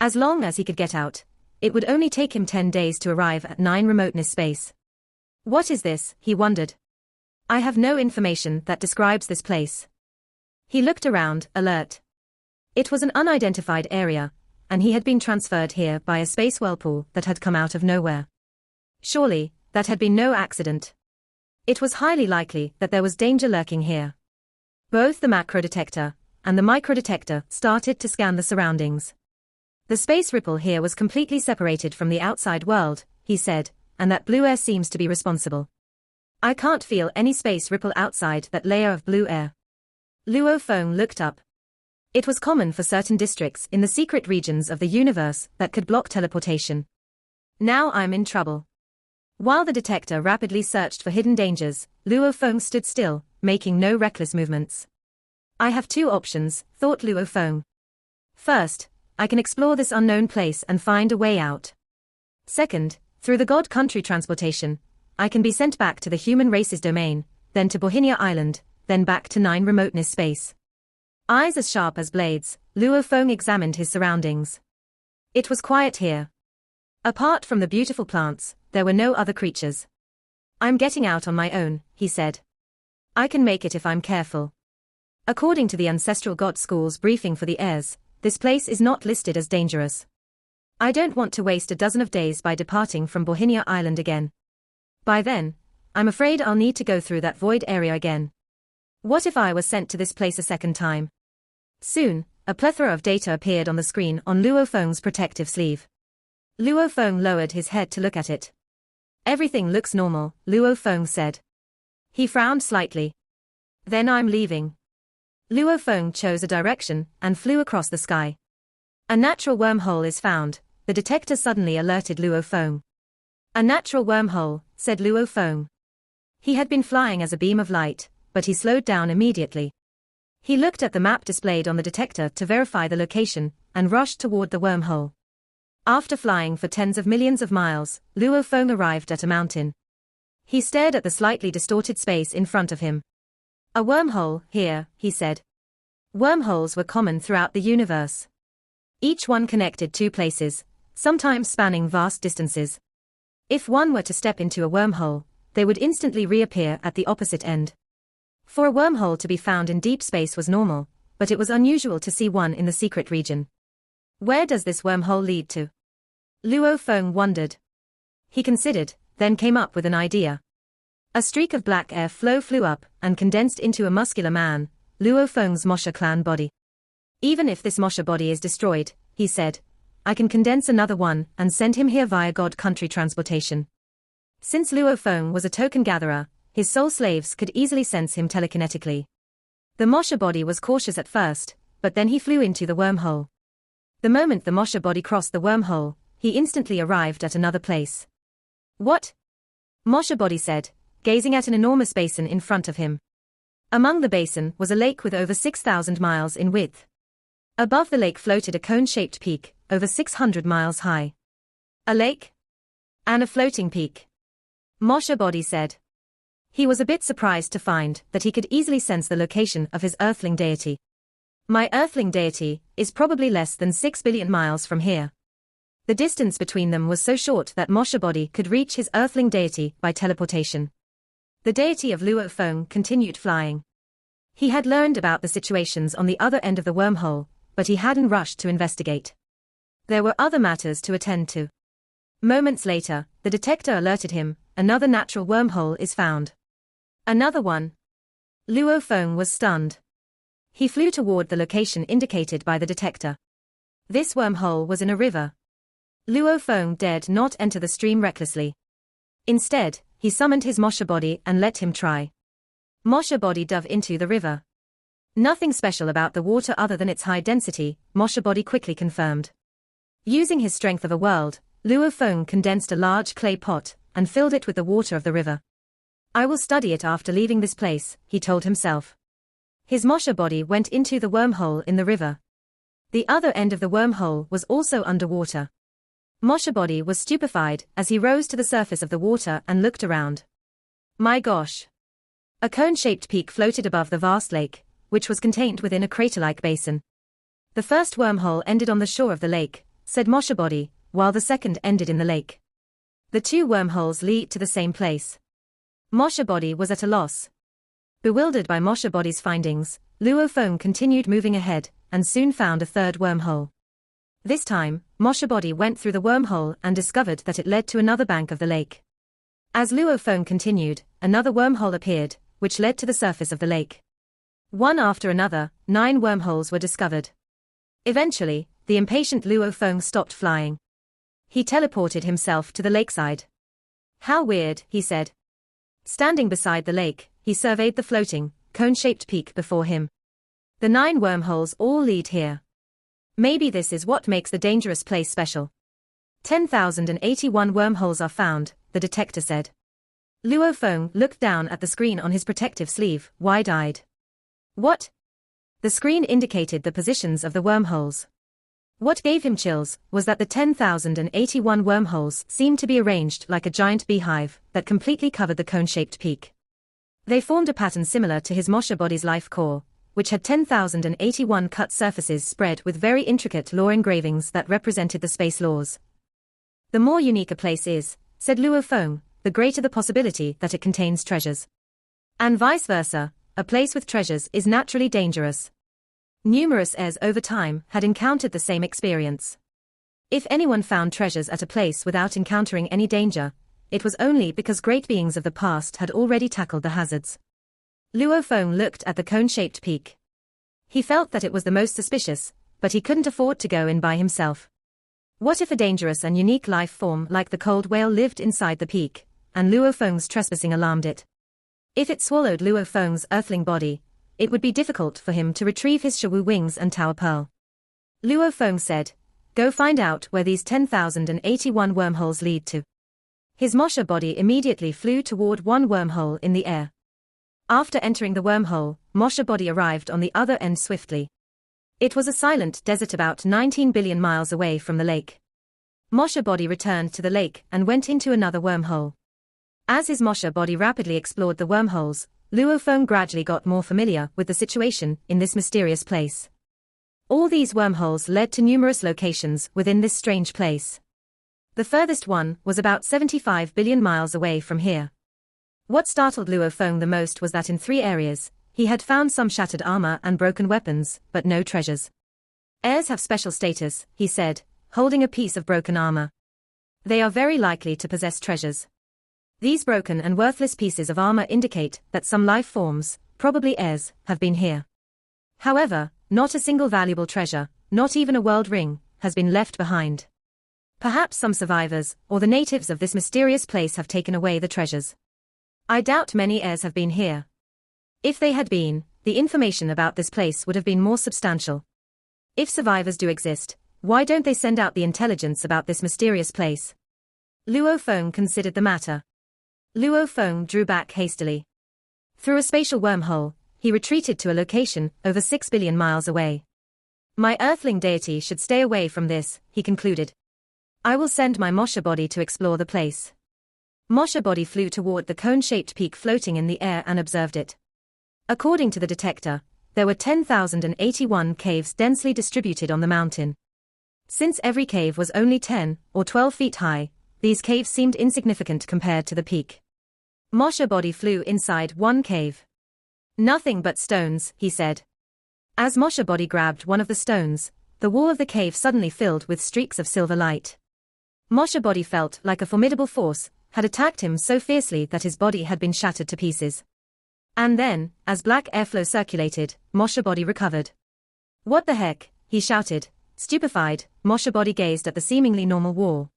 As long as he could get out, it would only take him 10 days to arrive at 9 remoteness space. What is this, he wondered. I have no information that describes this place. He looked around, alert. It was an unidentified area, and he had been transferred here by a space whirlpool that had come out of nowhere. Surely, that had been no accident. It was highly likely that there was danger lurking here. Both the macro detector and the micro detector started to scan the surroundings. The space ripple here was completely separated from the outside world, he said, and that blue air seems to be responsible. I can't feel any space ripple outside that layer of blue air. Luo Feng looked up. It was common for certain districts in the secret regions of the universe that could block teleportation. Now I'm in trouble. While the detector rapidly searched for hidden dangers, Luo Feng stood still, making no reckless movements. I have 2 options, thought Luo Feng. First, I can explore this unknown place and find a way out. Second, through the God Country transportation, I can be sent back to the human race's domain, then to Bohinia Island, then back to 9 remoteness space. Eyes as sharp as blades, Luo Feng examined his surroundings. It was quiet here. Apart from the beautiful plants, there were no other creatures. I'm getting out on my own, he said. I can make it if I'm careful. According to the Ancestral God School's briefing for the heirs, this place is not listed as dangerous. I don't want to waste a dozen of days by departing from Bohinia Island again. By then, I'm afraid I'll need to go through that void area again. What if I was sent to this place a second time? Soon, a plethora of data appeared on the screen on Luo Feng's protective sleeve. Luo Feng lowered his head to look at it. Everything looks normal, Luo Feng said. He frowned slightly. Then I'm leaving. Luo Feng chose a direction and flew across the sky. A natural wormhole is found, the detector suddenly alerted Luo Feng. A natural wormhole, said Luo Feng. He had been flying as a beam of light, but he slowed down immediately. He looked at the map displayed on the detector to verify the location, and rushed toward the wormhole. After flying for tens of millions of miles, Luo Feng arrived at a mountain. He stared at the slightly distorted space in front of him. A wormhole, here, he said. Wormholes were common throughout the universe. Each one connected two places, sometimes spanning vast distances. If one were to step into a wormhole, they would instantly reappear at the opposite end. For a wormhole to be found in deep space was normal, but it was unusual to see one in the secret region. Where does this wormhole lead to? Luo Feng wondered. He considered, then came up with an idea. A streak of black air flew up and condensed into a muscular man, Luo Feng's Mosha clan body. Even if this Mosha body is destroyed, he said, I can condense another one and send him here via God country transportation. Since Luo Feng was a token gatherer, his soul slaves could easily sense him telekinetically. The Mosha body was cautious at first, but then he flew into the wormhole. The moment the Mosha body crossed the wormhole, he instantly arrived at another place. What? Mosha body said, gazing at an enormous basin in front of him. Among the basin was a lake with over 6,000 miles in width. Above the lake floated a cone-shaped peak, over 600 miles high. A lake? And a floating peak. Mosha body said. He was a bit surprised to find that he could easily sense the location of his earthling deity. My earthling deity is probably less than 6 billion miles from here. The distance between them was so short that Mosha body could reach his earthling deity by teleportation. The deity of Luo Feng continued flying. He had learned about the situations on the other end of the wormhole, but he hadn't rushed to investigate. There were other matters to attend to. Moments later, the detector alerted him, another natural wormhole is found. Another one. Luo Feng was stunned. He flew toward the location indicated by the detector. This wormhole was in a river. Luo Feng dared not enter the stream recklessly. Instead, he summoned his Mosha body and let him try. Mosha body dove into the river. Nothing special about the water other than its high density, Mosha body quickly confirmed. Using his strength of a world, Luo Feng condensed a large clay pot and filled it with the water of the river. I will study it after leaving this place, he told himself. His Mosha body went into the wormhole in the river. The other end of the wormhole was also underwater. Mosha body was stupefied as he rose to the surface of the water and looked around. My gosh! A cone-shaped peak floated above the vast lake, which was contained within a crater-like basin. The first wormhole ended on the shore of the lake, said Mosha body, while the second ended in the lake. The two wormholes lead to the same place. Mosha body was at a loss. Bewildered by Mosha body's findings, Luo Feng continued moving ahead, and soon found a third wormhole. This time, Mosha body went through the wormhole and discovered that it led to another bank of the lake. As Luo Feng continued, another wormhole appeared, which led to the surface of the lake. One after another, 9 wormholes were discovered. Eventually, the impatient Luo Feng stopped flying. He teleported himself to the lakeside. How weird, he said. Standing beside the lake, he surveyed the floating, cone-shaped peak before him. The 9 wormholes all lead here. Maybe this is what makes the dangerous place special. 10,081 wormholes are found, the detector said. Luo Feng looked down at the screen on his protective sleeve, wide-eyed. What? The screen indicated the positions of the wormholes. What gave him chills was that the 10,081 wormholes seemed to be arranged like a giant beehive that completely covered the cone-shaped peak. They formed a pattern similar to his Mosha body's life core, which had 10,081 cut surfaces spread with very intricate law engravings that represented the space laws. The more unique a place is, said Luo Feng, the greater the possibility that it contains treasures. And vice versa, a place with treasures is naturally dangerous. Numerous heirs over time had encountered the same experience. If anyone found treasures at a place without encountering any danger, it was only because great beings of the past had already tackled the hazards. Luo Feng looked at the cone-shaped peak. He felt that it was the most suspicious, but he couldn't afford to go in by himself. What if a dangerous and unique life form like the cold whale lived inside the peak, and Luo Feng's trespassing alarmed it? If it swallowed Luo Feng's earthling body, it would be difficult for him to retrieve his Shawu wings and Tower Pearl. Luo Feng said, go find out where these 10,081 wormholes lead to. His Mosha body immediately flew toward one wormhole in the air. After entering the wormhole, Mosha body arrived on the other end swiftly. It was a silent desert about 19 billion miles away from the lake. Mosha body returned to the lake and went into another wormhole. As his Mosha body rapidly explored the wormholes, Luo Feng gradually got more familiar with the situation in this mysterious place. All these wormholes led to numerous locations within this strange place. The furthest one was about 75 billion miles away from here. What startled Luo Feng the most was that in 3 areas, he had found some shattered armor and broken weapons, but no treasures. Heirs have special status, he said, holding a piece of broken armor. They are very likely to possess treasures. These broken and worthless pieces of armor indicate that some life forms, probably heirs, have been here. However, not a single valuable treasure, not even a world ring, has been left behind. Perhaps some survivors, or the natives of this mysterious place have taken away the treasures. I doubt many heirs have been here. If they had been, the information about this place would have been more substantial. If survivors do exist, why don't they send out the intelligence about this mysterious place? Luo Feng considered the matter. Luo Feng drew back hastily. Through a spatial wormhole, he retreated to a location over 6 billion miles away. My earthling deity should stay away from this, he concluded. I will send my Mosha body to explore the place. Mosha body flew toward the cone-shaped peak floating in the air and observed it. According to the detector, there were 10,081 caves densely distributed on the mountain. Since every cave was only 10 or 12 feet high, these caves seemed insignificant compared to the peak. Mosha body flew inside one cave. Nothing but stones, he said. As Mosha body grabbed one of the stones, the wall of the cave suddenly filled with streaks of silver light. Mosha body felt like a formidable force had attacked him so fiercely that his body had been shattered to pieces. And then, as black airflow circulated, Mosha body recovered. What the heck, he shouted. Stupefied, Mosha body gazed at the seemingly normal wall.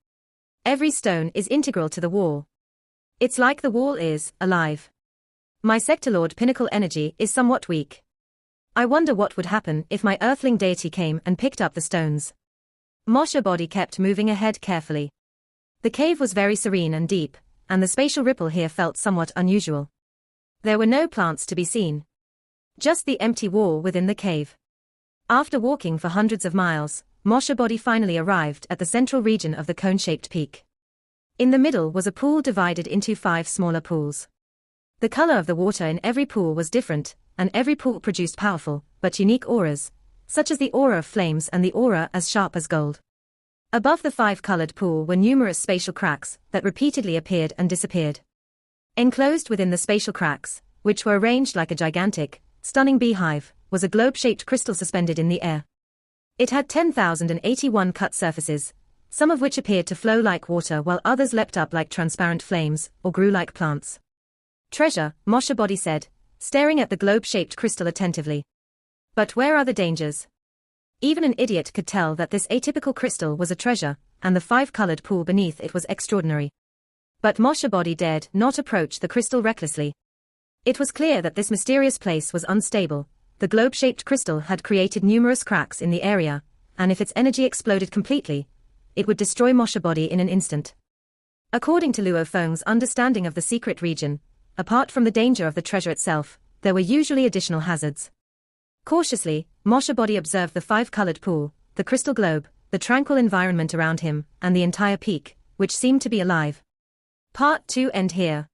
Every stone is integral to the wall. It's like the wall is alive. My Sector Lord pinnacle energy is somewhat weak. I wonder what would happen if my earthling deity came and picked up the stones. Mosha body kept moving ahead carefully. The cave was very serene and deep, and the spatial ripple here felt somewhat unusual. There were no plants to be seen. Just the empty wall within the cave. After walking for hundreds of miles, Mosha body finally arrived at the central region of the cone-shaped peak. In the middle was a pool divided into 5 smaller pools. The color of the water in every pool was different, and every pool produced powerful, but unique auras, such as the aura of flames and the aura as sharp as gold. Above the 5-colored pool were numerous spatial cracks that repeatedly appeared and disappeared. Enclosed within the spatial cracks, which were arranged like a gigantic, stunning beehive, was a globe-shaped crystal suspended in the air. It had 10,081 cut surfaces, some of which appeared to flow like water while others leapt up like transparent flames, or grew like plants. Treasure, Mosha body said, staring at the globe-shaped crystal attentively. But where are the dangers? Even an idiot could tell that this atypical crystal was a treasure, and the 5-colored pool beneath it was extraordinary. But Mosha body dared not approach the crystal recklessly. It was clear that this mysterious place was unstable. The globe-shaped crystal had created numerous cracks in the area, and if its energy exploded completely, it would destroy Mosha body in an instant. According to Luo Feng's understanding of the secret region, apart from the danger of the treasure itself, there were usually additional hazards. Cautiously, Mosha body observed the 5-colored pool, the crystal globe, the tranquil environment around him, and the entire peak, which seemed to be alive. Part 2 end here.